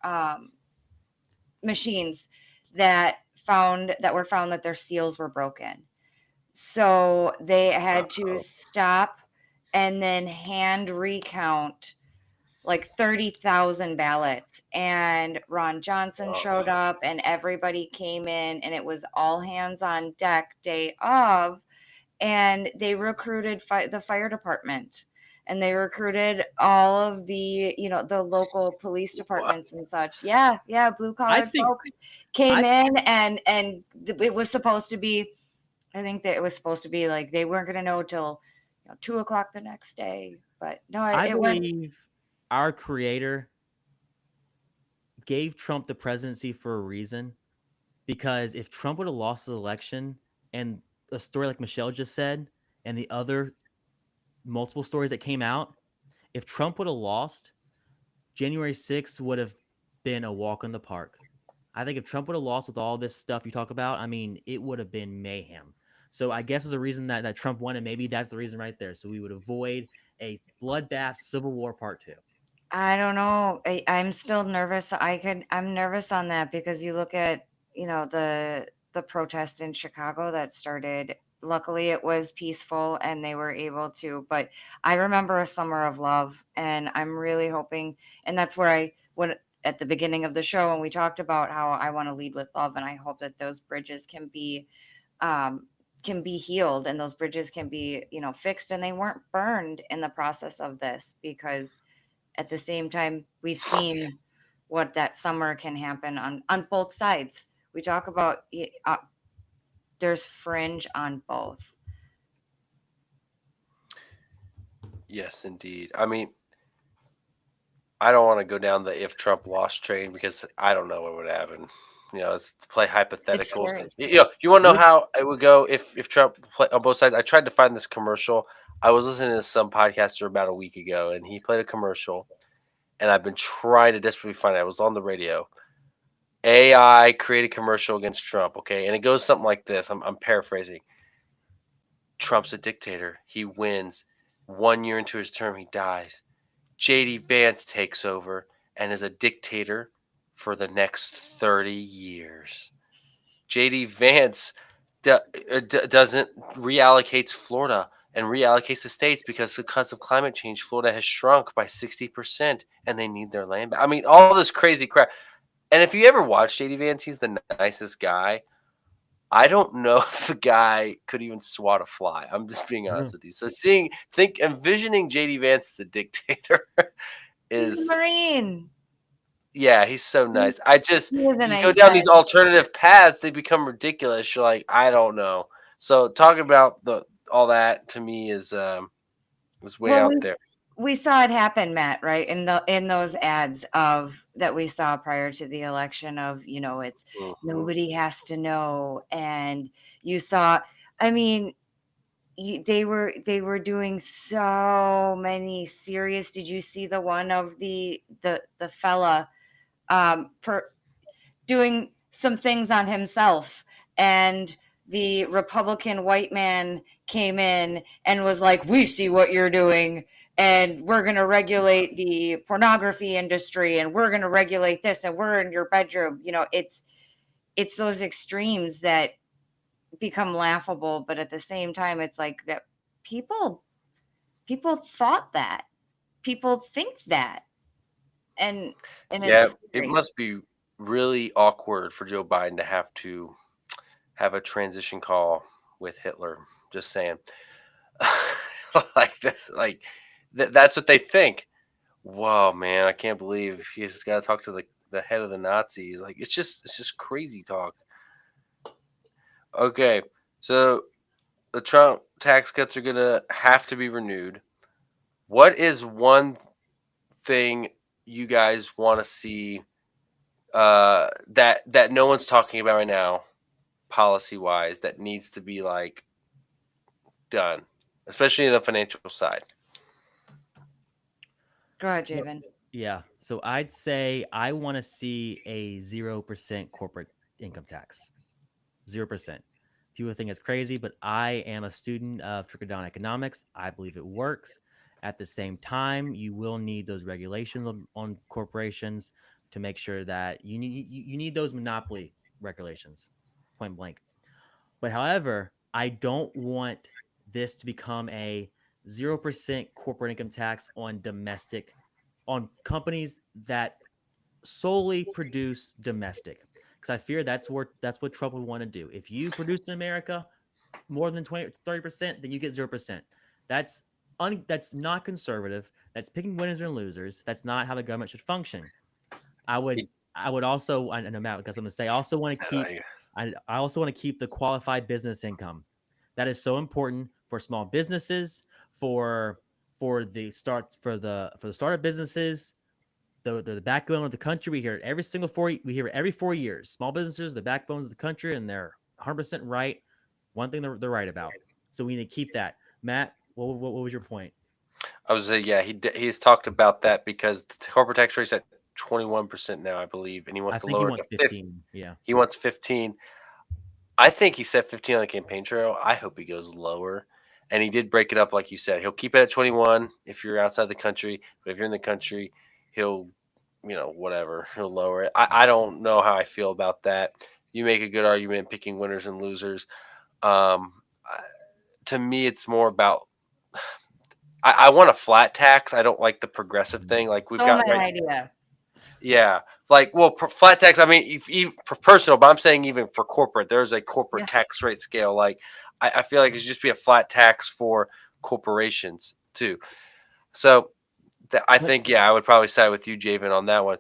S3: machines that were found that their seals were broken. So they had to stop and then hand recount like 30,000 ballots, and Ron Johnson showed
S2: Oh,
S3: up and everybody came in and it was all hands on deck day of, and they recruited the fire department, and they recruited all of the, the local police
S2: what?
S3: departments and such. Yeah, yeah, blue
S4: I
S3: collared
S4: think
S3: folks came
S4: I
S3: in, and it was supposed to be, I think that it was supposed to be like they weren't going to know till 2 o'clock the next day, but no,
S4: I
S3: it went.
S4: believe our creator gave Trump the presidency for a reason, because if Trump would have lost the election, and a story like Michelle just said, and the other multiple stories that came out, if Trump would have lost, January 6th would have been a walk in the park. I think if Trump would have lost with all this stuff you talk about, I mean, it would have been mayhem. So I guess there's a reason that Trump won, and maybe that's the reason right there. So we would avoid a bloodbath civil war part two.
S3: I don't know. I'm still nervous. I'm nervous on that because you look at, the protest in Chicago that started. Luckily, it was peaceful and they were able to. But I remember a summer of love, and I'm really hoping. And that's where I went at the beginning of the show, and we talked about how I want to lead with love, and I hope that those bridges um, can be healed, and those bridges can be, fixed, and they weren't burned in the process of this, because at the same time we've seen what that summer can happen on both sides. We talk about there's fringe on both.
S2: Yes, indeed. I mean, I don't want to go down the if Trump lost train because I don't know what would happen. It's to play
S3: It's
S2: hypotheticals.
S3: scary.
S2: You want to know
S4: Would
S2: how it would go if Trump play on both sides. I tried to find this commercial. I was listening to some podcaster about a week ago, and he played a commercial, and I've been trying to desperately find it. I was on the radio. AI created commercial against Trump, okay, and it goes something like this. I'm paraphrasing. Trump's a dictator. He wins. 1 year into his term, he dies. JD Vance takes over and is a dictator for the next 30 years. JD Vance doesn't reallocates Florida and reallocates the states because of climate change. Florida has shrunk by 60% and they need their land back. I mean, all this crazy crap. And if you ever watch JD Vance, he's the nicest guy. I don't know if the guy could even swat a fly. I'm just being honest with you. So envisioning JD Vance as a dictator
S3: He's a
S2: is,
S3: Marine.
S2: yeah, he's so
S3: He,
S2: nice. I just,
S3: he is a
S2: you go
S3: nice
S2: down
S3: guy.
S2: these alternative paths, they become ridiculous. You're like, I don't know. So talking about all that to me is way
S3: Well,
S2: out there.
S3: we saw it happen, Matt, right? In those ads of that we saw prior to the election of, it's
S2: Mhm.
S3: nobody has to know. And you saw, I mean, they were doing so many serious. Did you see the one of the fella per doing some things on himself, and the Republican white man came in and was like, we see what you're doing, and we're going to regulate the pornography industry, and we're going to regulate this, and we're in your bedroom. It's those extremes that become laughable, but at the same time it's like that people thought that, people think that, and
S2: Yeah,
S3: it's
S2: it
S3: scary.
S2: must be really awkward for Joe Biden to have a transition call with Hitler. Just saying. Like this, like that's what they think. Whoa, man, I can't believe he's just got to talk to the head of the Nazis. Like it's just crazy talk. Okay, so the Trump tax cuts are gonna have to be renewed. What is one thing you guys want to see that no one's talking about right now, policy wise, that needs to be like done, especially in the financial side?
S3: Go ahead,
S4: So,
S3: Javen.
S4: yeah. So I'd say I want to see a 0% corporate income tax. 0%. People think it's crazy, but I am a student of trickle down economics. I believe it works. At the same time, you will need those regulations on corporations to make sure that you need those monopoly regulations, point blank. But however, I don't want this to become a 0% corporate income tax on domestic on companies that solely produce domestic, because I fear that's what Trump would want to do. If you produce in America more than 20-30%, then you get 0%. That's that's not conservative. That's picking winners and losers. That's not how the government should function. I would I would also, I know Matt, because I'm gonna say, I also want to keep I also want to keep the qualified business income. That is so important for small businesses, for the startup businesses, the backbone of the country. We hear it every 4 years. Small businesses, the backbones of the country, and they're 100% right. One thing they're right about. So we need to keep that. Matt, what was your point?
S2: I was say, yeah, he's talked about that because the corporate tax rate's at 21% now, I believe, and he wants
S4: I
S2: to
S4: think he
S2: lower it
S4: wants
S2: to
S4: 15. Yeah.
S2: He wants 15. I think he said 15 on the campaign trail. I hope he goes lower. And he did break it up, like you said. He'll keep it at 21 if you're outside the country, but if you're in the country, he'll, whatever, he'll lower it. I don't know how I feel about that. You make a good argument picking winners and losers. To me, it's more about I want a flat tax. I don't like the progressive thing. Like we've
S3: Stole
S2: got
S3: my
S2: right.
S3: idea.
S2: Yeah. Like, well, flat tax, I mean, even for personal, but I'm saying even for corporate, there's a corporate
S3: Yeah.
S2: tax rate scale. Like, I feel like it should just be a flat tax for corporations too. So I think, yeah, I would probably side with you, Javen, on that one.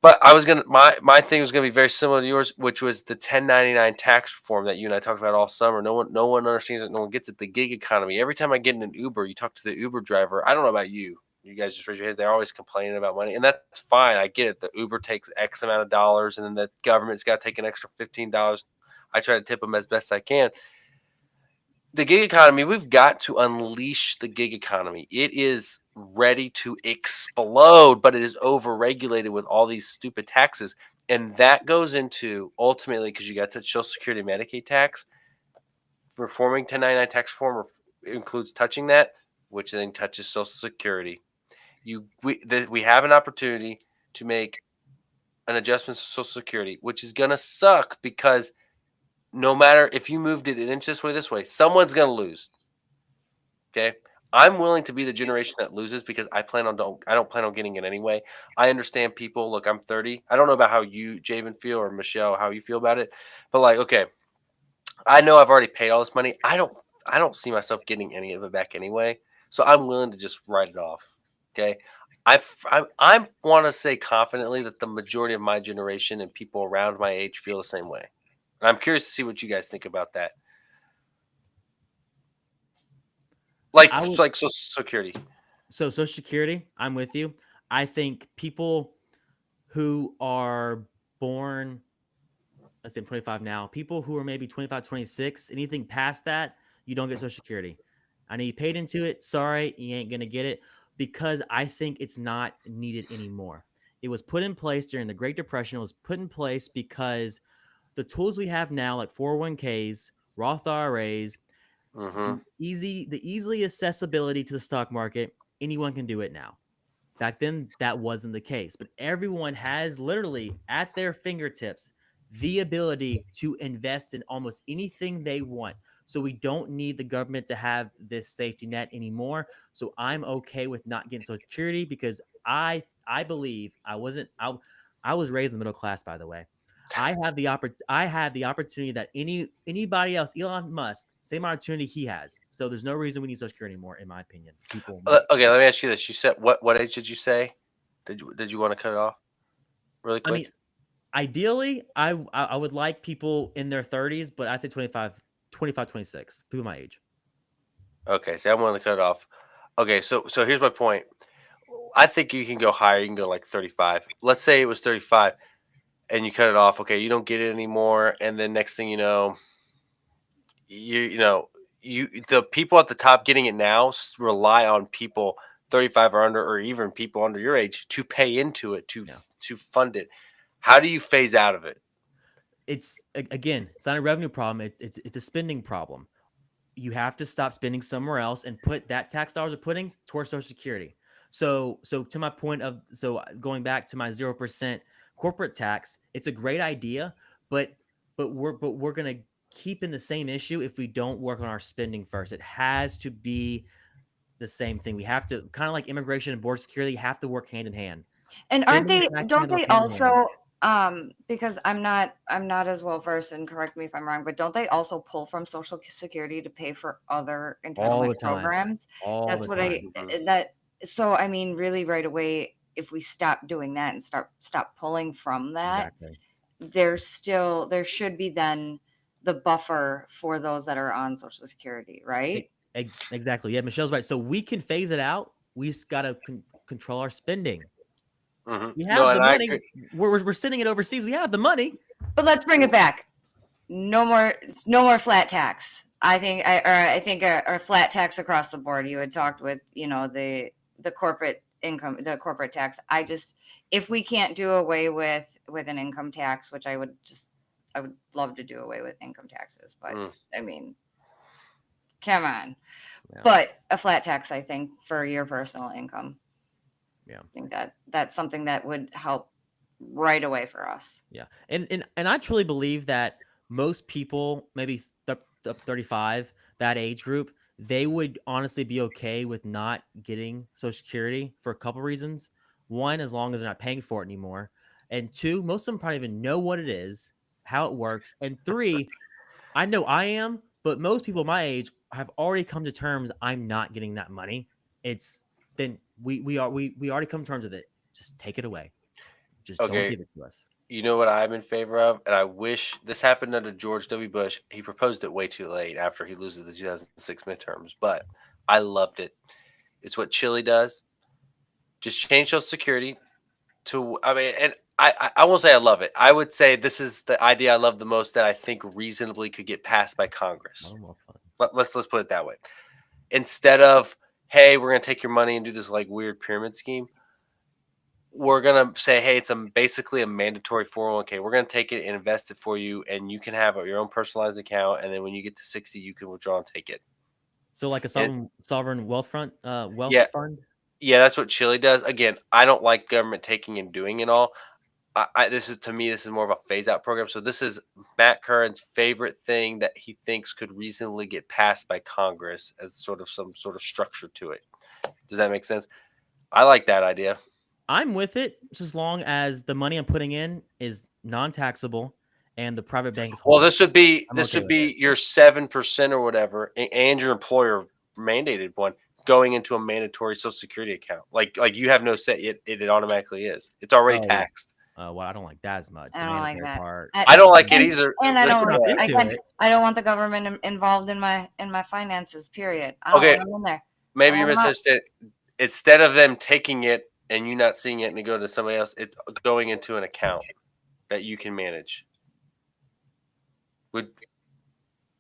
S2: But I was gonna my thing was gonna be very similar to yours, which was the 1099 tax reform that you and I talked about all summer. No one understands it. No one gets it. The gig economy. Every time I get in an Uber, you talk to the Uber driver. I don't know about you. You guys just raise your hands. They're always complaining about money, and that's fine. I get it. The Uber takes X amount of dollars, and then the government's got to take an extra $15. I try to tip them as best I can. The gig economy, we've got to unleash the gig economy. It is ready to explode, but it is overregulated with all these stupid taxes. And that goes into ultimately, because you got to Social Security and Medicaid tax, reforming 1099 tax reform includes touching that, which then touches Social Security. We have an opportunity to make an adjustment to Social Security, which is going to suck because no matter if you moved it an inch this way, someone's going to lose. Okay. I'm willing to be the generation that loses because I don't plan on getting it anyway. I understand people. Look, I'm 30. I don't know about how you, Javen, feel, or Michelle, how you feel about it. But like, okay, I know I've already paid all this money. I don't see myself getting any of it back anyway. So I'm willing to just write it off. Okay. I want to say confidently that the majority of my generation and people around my age feel the same way. And I'm curious to see what you guys think about that. Like Social Security.
S4: So Social Security, I'm with you. I think people who are born, let's say I'm 25 now, people who are maybe 25, 26, anything past that, you don't get Social Security. I know you paid into it. Sorry, you ain't going to get it, because I think it's not needed anymore. It was put in place during the Great Depression. It was put in place because the tools we have now, like 401ks, Roth IRAs, the easily accessibility to the stock market, anyone can do it now. Back then, that wasn't the case, but everyone has literally at their fingertips the ability to invest in almost anything they want. So we don't need the government to have this safety net anymore. So I'm okay with not getting Social Security because I believe I was raised in the middle class, by the way. I had the opportunity that anybody else, Elon Musk, same opportunity he has. So there's no reason we need Social Security anymore, in my opinion. People.
S2: Okay, let me ask you this. You said what age did you say? Did you want to cut it off really quick?
S4: I mean, ideally, I would like people in their 30s, but I say 25, 26, people my age.
S2: Okay, so I'm willing to cut it off. Okay, so here's my point. I think you can go higher. You can go like 35. Let's say it was 35. And you cut it off. Okay, you don't get it anymore, and then next thing you know, the people at the top getting it now rely on people 35 or under, or even people under your age, to pay into it to fund it. How do you phase out of it?
S4: It's not a revenue problem. It's a spending problem. You have to stop spending somewhere else and put that tax dollars are putting towards Social Security. So to my point of going back to my 0% corporate tax, it's a great idea, but we're gonna keep in the same issue if we don't work on our spending first. It has to be the same thing. We have to kind of like immigration and border security have to work hand in hand.
S3: And aren't
S4: Spending
S3: they,
S4: and taxing
S3: don't
S4: have to
S3: they
S4: work hand in hand.
S3: also, because I'm not as well versed, and correct me if I'm wrong, but don't they also pull from Social Security to pay for other
S4: All
S3: entitlement
S4: the time.
S3: programs?
S4: All
S3: That's
S4: the
S3: what
S4: time.
S3: so I mean, really right away, if we stop doing that and stop pulling from that,
S4: Exactly.
S3: there should be then the buffer for those that are on Social Security, right?
S4: Exactly. Yeah, Michelle's right. So we can phase it out. We just got to control our spending. We
S2: No,
S4: have the
S2: and I
S4: money.
S2: agree.
S4: We're sending it overseas. We have the money.
S3: But let's bring it back. No more flat tax. I think a flat tax across the board. You had talked with, the corporate income, the corporate tax. If we can't do away with an income tax, which I would love to do away with income taxes, but I mean, come on.
S4: Yeah.
S3: But a flat tax, I think, for your personal income.
S4: Yeah.
S3: I think that's something that would help right away for us.
S4: Yeah. And I truly believe that most people, maybe 35, that age group, they would honestly be okay with not getting Social Security for a couple reasons. One, as long as they're not paying for it anymore. And two, most of them probably even know what it is, how it works. And three, I know I am, but most people my age have already come to terms. I'm not getting that money. It's then we already come to terms with it. Just take it away. Just don't
S2: Okay.
S4: give it to us.
S2: You know what I'm in favor of, and I wish this happened under George W. Bush. He proposed it way too late after he loses the 2006 midterms, but I loved it. It's what Chile does. Just change Social Security to, I mean, and I won't say I love it. I would say this is the idea I love the most that I think reasonably could get passed by Congress.
S4: Oh, well, fun.
S2: Let's put it that way. Instead of, hey, we're going to take your money and do this like weird pyramid scheme, we're going to say, hey, it's basically a mandatory 401k. We're going to take it and invest it for you, and you can have your own personalized account, and then when you get to 60, you can withdraw and take it.
S4: So like a sovereign wealth fund. Fund.
S2: Yeah, that's what Chile does. Again, I don't like government taking and doing it all. This is more of a phase out program. So this is Matt Curran's favorite thing that he thinks could reasonably get passed by Congress as some sort of structure to it. Does that make sense? I like that idea.
S4: I'm with it, just as long as the money I'm putting in is non-taxable and the private banks.
S2: Well, this would be
S4: it.
S2: your 7% or whatever, and your employer mandated one going into a mandatory Social Security account. Like you have no say. It automatically is. It's already taxed.
S4: Well, I don't like that as much.
S3: I don't like that.
S4: Part.
S2: I don't like it either.
S3: And I don't want the government involved in my finances. Period. I don't want them in there.
S2: Maybe you're misunderstanding. Instead of them taking it and you not seeing it and it go to somebody else, it's going into an account that you can manage. Does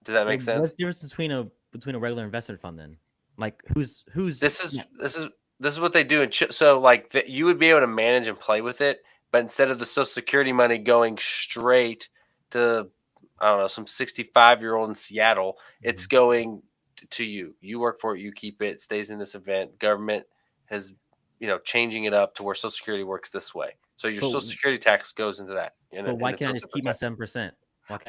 S2: that make sense?
S4: What's the difference between a regular investment fund then? Like who's
S2: this is what they do. So like you would be able to manage and play with it, but instead of the Social Security money going straight to, I don't know, some 65-year-old in Seattle, it's going to you. You work for it, you keep it, stays in this event. Government has, changing it up to where Social Security works this way. So your Social Security tax goes into that.
S4: But why can't I just keep my 7%?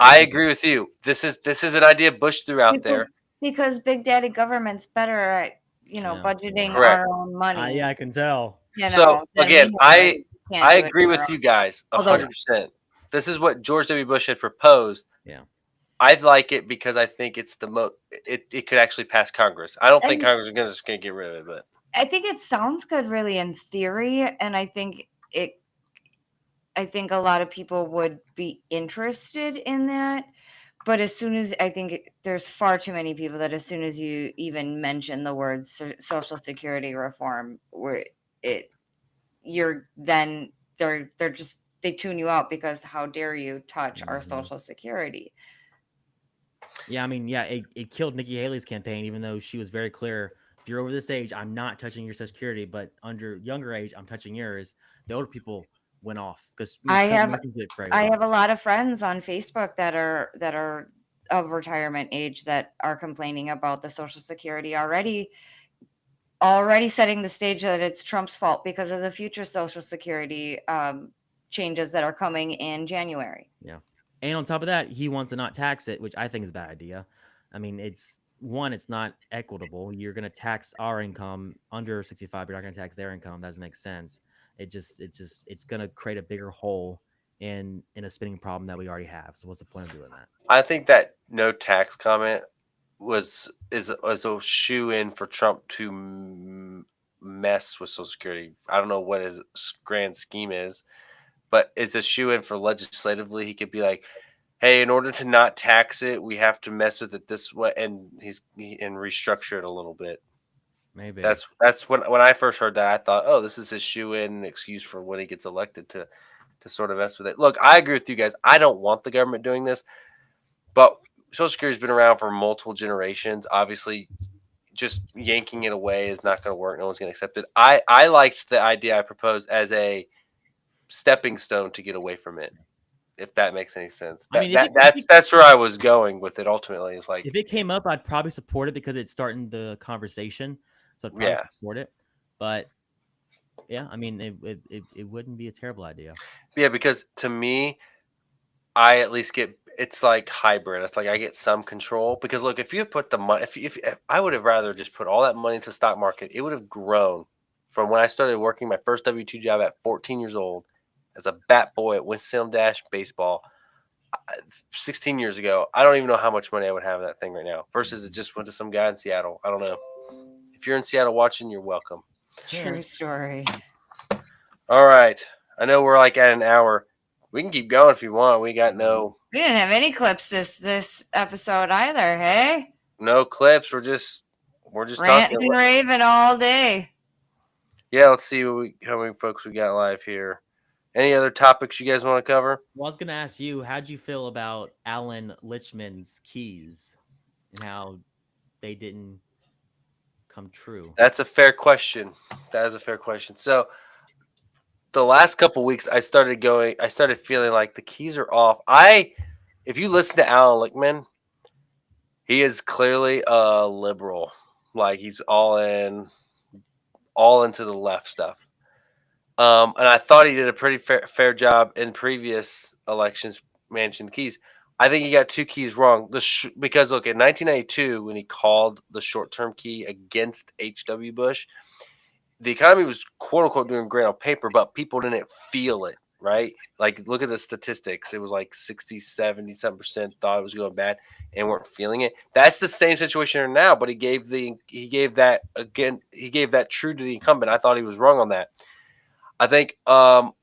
S2: I agree with you. This is an idea Bush threw out there.
S3: Because Big Daddy government's better at, budgeting our own money.
S4: Yeah, I can tell.
S2: So again, I agree with you guys 100%. This is what George W. Bush had proposed.
S4: Yeah.
S2: I like it because I think it's the most. It could actually pass Congress. I don't think Congress is just going to get rid of it, but
S3: I think it sounds good, really, in theory, and I think a lot of people would be interested in that. But as soon as there's far too many people that as soon as you even mention the word Social Security reform, they tune you out because how dare you touch our Social Security?
S4: Yeah, I mean, it killed Nikki Haley's campaign, even though she was very clear. If you're over this age, I'm not touching your Social Security, but under younger age, I'm touching yours. The older people went off because
S3: I have a lot of friends on Facebook that are of retirement age that are complaining about the Social Security already setting the stage that it's Trump's fault because of the future Social Security changes that are coming in January.
S4: Yeah. And on top of that, he wants to not tax it, which I think is a bad idea. I mean, it's one, it's not equitable. You're going to tax our income under 65. You're not going to tax their income. That doesn't make sense. It's going to create a bigger hole in a spending problem that we already have. So what's the point of doing that?
S2: I think that no tax comment is a shoe in for Trump to mess with Social Security. I don't know what his grand scheme is, but it's a shoe in for legislatively. He could be like, "Hey, in order to not tax it, we have to mess with it this way," and and restructure it a little bit.
S4: Maybe.
S2: That's when I first heard that, I thought, "Oh, this is his shoe in excuse for when he gets elected to sort of mess with it." Look, I agree with you guys. I don't want the government doing this, but Social Security's been around for multiple generations. Obviously, just yanking it away is not going to work. No one's going to accept it. I liked the idea I proposed as a stepping stone to get away from it, if that makes any sense.
S4: I mean, if it-
S2: That's where I was going with it. Ultimately, it's like,
S4: If it came up, I'd probably support it because it's starting the conversation. So I'd probably
S2: Yeah.
S4: support it. But yeah, I mean, it wouldn't be a terrible idea.
S2: yeah, because to me, I at least get, it's like hybrid. It's like I get some control because look, if you put the money, if I would have rather just put all that money into the stock market, it would have grown from when I started working my first W-2 job at 14 years old as a bat boy at Winston Dash Baseball 16 years ago. I don't even know how much money I would have in that thing right now versus it just went to some guy in Seattle. I don't know. If you're in Seattle watching, you're welcome.
S3: True story.
S2: All right. I know we're like at an hour. We can keep going if you want. We got no
S3: We didn't have any clips this episode either, hey?
S2: clips. We're just
S3: Ranting
S2: talking.
S3: and raving all day.
S2: Yeah, let's see how many folks we got live here. Any other topics you guys want to cover?
S4: Well, I was going to ask you, how'd you feel about Alan Lichman's keys and how they didn't come true?
S2: That's a fair question. That is a fair question. So the last couple weeks, I started feeling like the keys are off. If you listen to Alan Lichtman, he is clearly a liberal. Like he's all into the left stuff. And I thought he did a pretty fair job in previous elections managing the keys. I think he got two keys wrong. Because look, in 1992, when he called the short-term key against H.W. Bush, the economy was quote unquote doing great on paper, but people didn't feel it, right? Like, look at the statistics. It was like 60, 70% thought it was going bad and weren't feeling it. That's the same situation now, but he gave that true to the incumbent. I thought he was wrong on that. I think what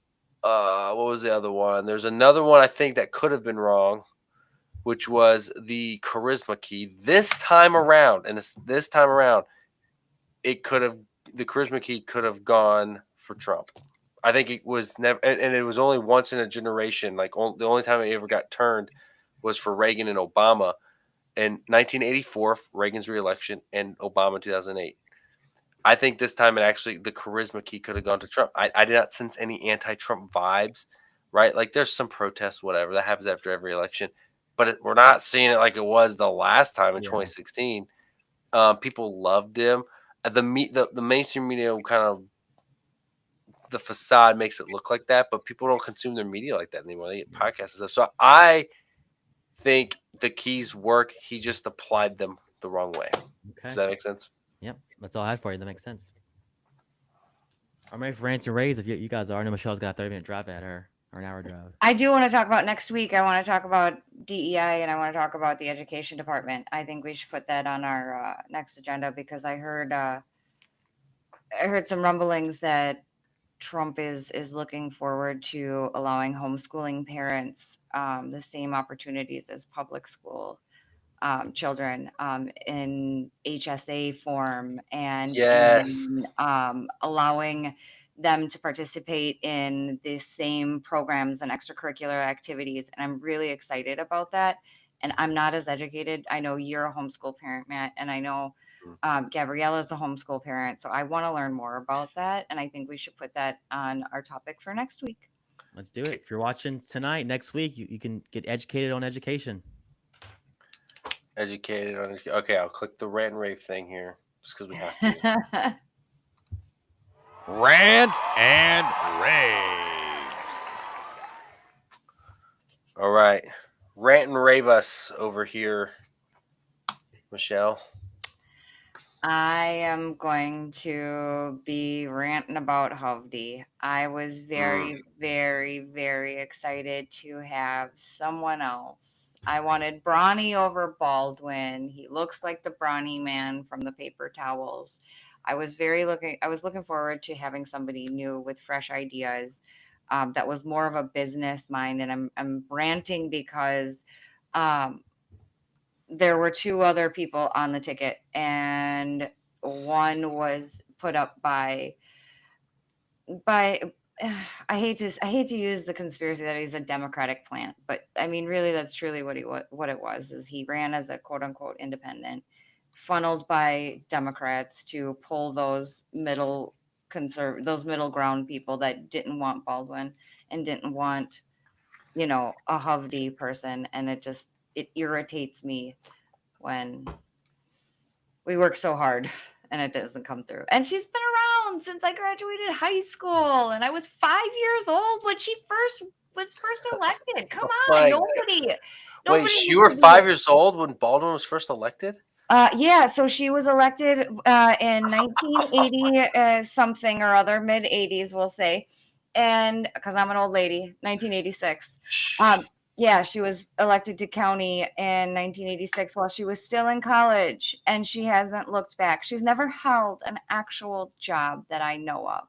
S2: was the other one? There's another one I think that could have been wrong, which was the charisma key. This time around, the charisma key could have gone for Trump. I think it was never, and it was only once in a generation. Like the only time it ever got turned was for Reagan and Obama in 1984, Reagan's reelection, and Obama in 2008. I think this time the charisma key could have gone to Trump. I did not sense any anti-Trump vibes, right? Like there's some protests, whatever that happens after every election, but we're not seeing it like it was the last time in 2016. People loved him. The mainstream media kind of, the facade makes it look like that, but people don't consume their media like that anymore. They get podcasts and stuff. So I think the keys work. He just applied them the wrong way.
S4: Okay.
S2: Does that make sense?
S4: Yep. That's all I had for you. That makes sense. I'm ready for rants and raves if you guys are. I know Michelle's got a 30-minute drive at her, or an hour drive.
S3: I do want to talk about next week. I want to talk about DEI and I want to talk about the education department. I think we should put that on our next agenda because I heard some rumblings that Trump is looking forward to allowing homeschooling parents the same opportunities as public school children in HSA form and
S2: Yes.
S3: in, allowing them to participate in the same programs and extracurricular activities. And I'm really excited about that. And I'm not as educated. I know you're a homeschool parent, Matt, and I know Gabriella's a homeschool parent. So I want to learn more about that. And I think we should put that on our topic for next week.
S4: Let's do it. If you're watching tonight, next week, you can get educated on education.
S2: Educated on. Okay, I'll click the rant and rave thing here just because we have to.
S1: Rant and raves.
S2: All right, rant and rave us over here, Michelle.
S3: I am going to be ranting about Hovde. I was very, very, very excited to have someone else. I wanted Brawny over Baldwin. He looks like the Brawny man from the paper towels. I was looking forward to having somebody new with fresh ideas. That was more of a business mind, and I'm ranting because um, there were two other people on the ticket, and one was put up by I hate to use the conspiracy that he's a Democratic plant, but I mean really that's truly what it was is he ran as a quote unquote independent, funneled by Democrats to pull those those middle ground people that didn't want Baldwin and didn't want, a Hovde person, and it irritates me when we work so hard and it doesn't come through. And she's been around since I graduated high school, and I was 5 years old when she was first elected. Come on,
S2: my
S3: nobody.
S2: Wait, you were 5 years old when Baldwin was first elected?
S3: Yeah, so she was elected in 1980 something or other, mid 80s, we'll say. And because I'm an old lady, 1986. Yeah, she was elected to county in 1986 while she was still in college, and she hasn't looked back. She's never held an actual job that I know of.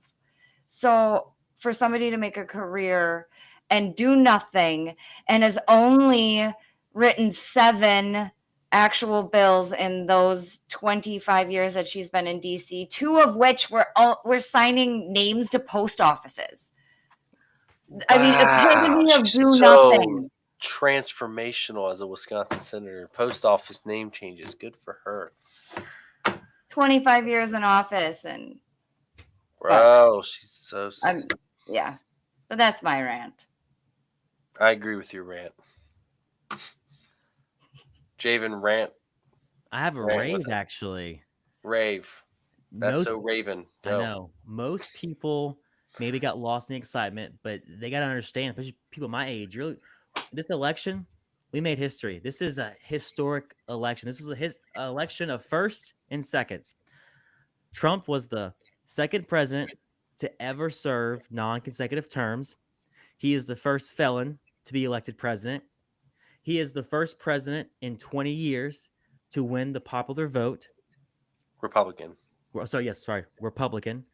S3: So for somebody to make a career and do nothing and has only written 7 actual bills in those 25 years that she's been in DC, 2 of which were signing names to post offices. I mean, epitome of do nothing.
S2: Transformational as a Wisconsin senator. Post office name changes. Good for her.
S3: 25 years in office, and
S2: bro, she's so.
S3: Yeah, but that's my rant.
S2: I agree with your rant. Javen, rant.
S4: I have a rave actually.
S2: Rave. That's so Raven.
S4: Go. I know. Most people maybe got lost in the excitement, but they got to understand, especially people my age, really, this election, we made history. This is a historic election. This was a election of first and seconds. Trump was the second president to ever serve non-consecutive terms. He is the first felon to be elected president. He is the first president in 20 years to win the popular vote.
S2: Republican.
S4: Republican.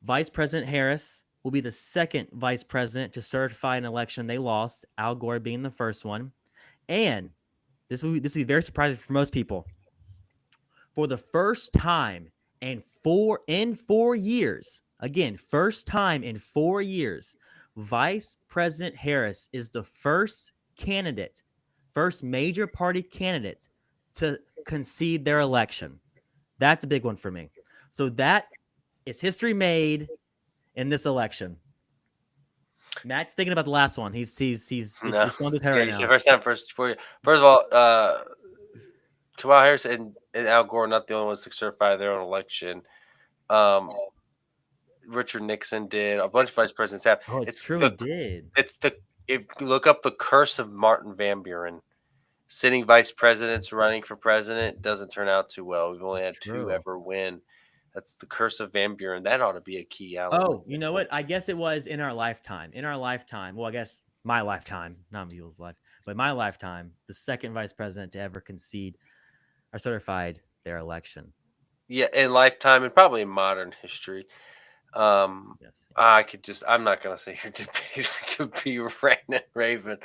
S4: Vice President Harris will be the second vice president to certify an election they lost, Al Gore being the first one. And this will be very surprising for most people. For the first time in 4 years, again, first time in 4 years, Vice President Harris is the first major party candidate to concede their election. That's a big one for me. So that is history made in this election. Matt's thinking about the last one. He's going to his head right now.
S2: First of all, Kamala Harris and Al Gore are not the only ones to certify their own election. Richard Nixon did. A bunch of vice presidents have.
S4: Oh, it's true. He did.
S2: If you look up the curse of Martin Van Buren, sitting vice presidents running for president doesn't turn out too well. We've only had 2 ever win. That's the curse of Van Buren. That ought to be a key element.
S4: Oh, you know what? I guess it was in our lifetime. Well, I guess my lifetime, not Mule's life, but my lifetime, the second vice president to ever concede or certified their election.
S2: Yeah, in lifetime and probably in modern history. Yes. I'm not going to sit here debate. I could be Raven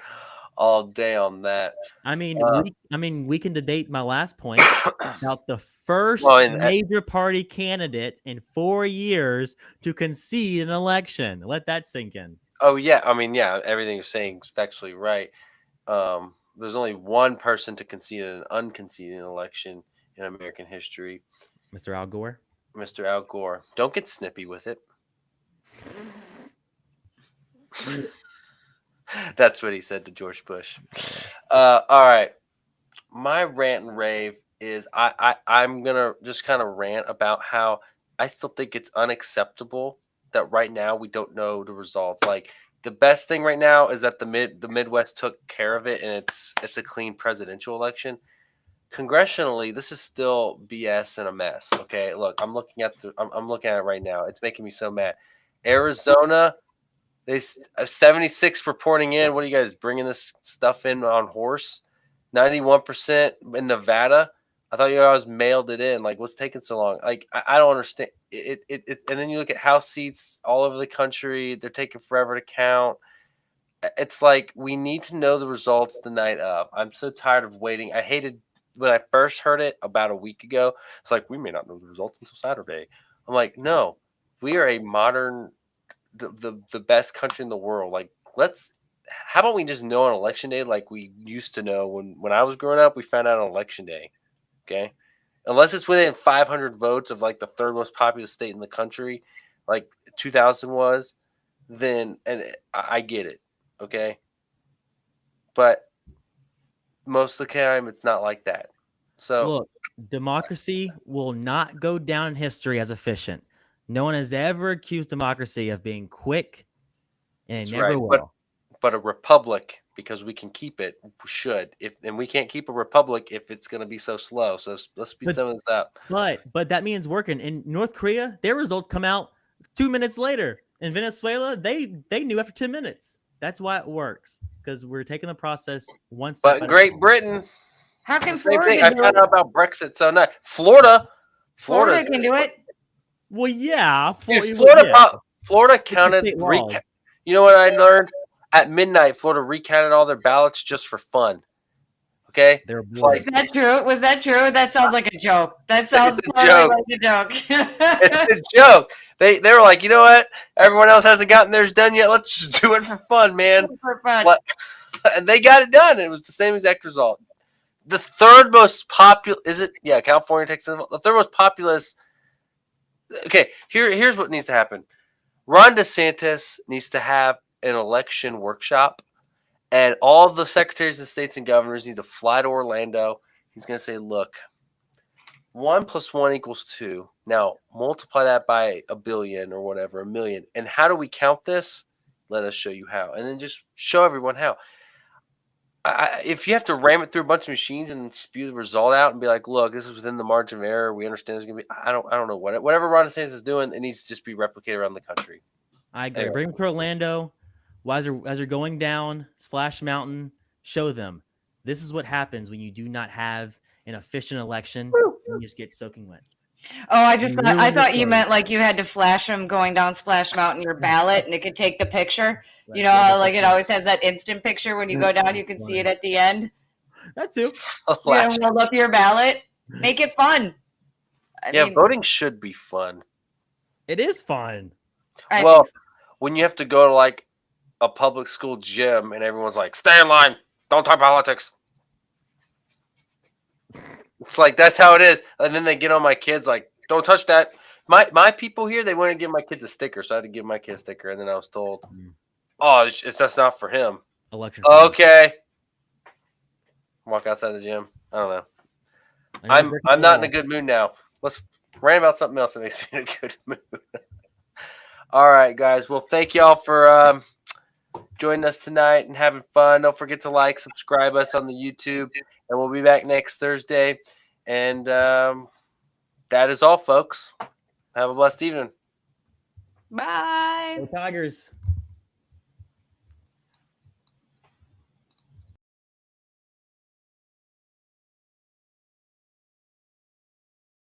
S2: all day on that.
S4: I mean, we can debate my last point about the first major party candidate in 4 years to concede an election. Let that sink in.
S2: Oh yeah, I mean, yeah, everything you're saying is factually right. There's only one person to concede an unconceded election in American history.
S4: Mr. Al Gore.
S2: Mr. Al Gore. Don't get snippy with it. That's what he said to George Bush. All right. My rant and rave is I'm going to just kind of rant about how I still think it's unacceptable that right now we don't know the results. Like, the best thing right now is that the Midwest took care of it, and it's a clean presidential election. congressionally, this is still BS and a mess. Okay, look, I'm looking at it right now. It's making me so mad. Arizona, 76 reporting in. What are you guys bringing this stuff in on horse? 91% in Nevada. I thought you guys mailed it in. Like, what's taking so long? Like, I don't understand it. And then you look at House seats all over the country. They're taking forever to count. It's like we need to know the results the night of. I'm so tired of waiting. I hated when I first heard it about a week ago. It's like we may not know the results until Saturday. I'm like, no, we are a modern, the best country in the world. Like, how about we just know on election day like we used to know when I was growing up? We found out on election day. Okay, unless it's within 500 votes of like the third most populous state in the country, like 2000 was, then I get it. Okay, but most of the time it's not like that. So
S4: Look, democracy will not go down in history as efficient. No one has ever accused democracy of being quick, and
S2: that's
S4: it never
S2: right.
S4: will.
S2: But a republic, because we can keep it, should. And we can't keep a republic if it's going to be so slow. So let's speed some of this up.
S4: But that means working. In North Korea, their results come out 2 minutes later. In Venezuela, they knew after 10 minutes. That's why it works, because we're taking the process one step.
S2: But in Great Britain,
S3: How
S2: it's
S3: can
S2: the same
S3: Florida
S2: thing. I
S3: do
S2: found
S3: it?
S2: out about Brexit. So now Florida
S3: Florida can do it.
S4: Well, yeah.
S2: Dude,
S4: yeah.
S2: Florida counted.
S4: state laws.
S2: You know what I learned? At midnight, Florida recounted all their ballots just for fun. Okay?
S4: They're
S2: Like,
S4: bored.
S3: Is that true? Was that true? That sounds like a joke. That sounds
S2: It's a
S3: totally
S2: joke.
S3: like a joke.
S2: it's a joke. They were like, you know what? Everyone else hasn't gotten theirs done yet. Let's just do it for fun, man.
S3: For fun.
S2: What? And they got it done. It was the same exact result. The third most popular is it? Yeah, California, Texas. The third most populous. Okay, here's what needs to happen. Ron DeSantis needs to have an election workshop, and all the secretaries of states and governors need to fly to Orlando. He's going to say, look, 1 + 1 = 2. Now, multiply that by a billion or whatever, a million. And how do we count this? Let us show you how. And then just show everyone how. If you have to ram it through a bunch of machines and spew the result out and be like, look, this is within the margin of error. We understand there's going to be – I don't know. Whatever Ron DeSantis is doing, it needs to just be replicated around the country.
S4: I agree.
S2: Anyway.
S4: Bring them to Orlando. As they're going down Splash Mountain, show them this is what happens when you do not have an efficient election. You just get soaking wet.
S3: Oh, I thought you meant like you had to flash them going down Splash Mountain your ballot, and it could take the picture. You know, how, like it always has that instant picture when you go down. You can see it at the end.
S4: That too.
S3: You know, hold up your ballot. Make it fun. I mean,
S2: voting should be fun.
S4: It is fun.
S3: I
S2: Well,
S3: think so.
S2: when you have to go to like a public school gym and everyone's like, stay in line, don't talk politics. It's like that's how it is. And then they get on my kids like, don't touch that. My people here, they want to give my kids a sticker, so I had to give my kid a sticker, and then I was told, oh, that's not for him.
S4: Election.
S2: Okay. Walk outside the gym. I don't know. I'm not in a good mood now. Let's rant about something else that makes me in a good mood. All right, guys. Well, thank y'all for joining us tonight and having fun. Don't forget to like, subscribe us on the YouTube, and we'll be back next Thursday. And that is all, folks. Have a blessed evening.
S3: Bye.
S4: Go Tigers.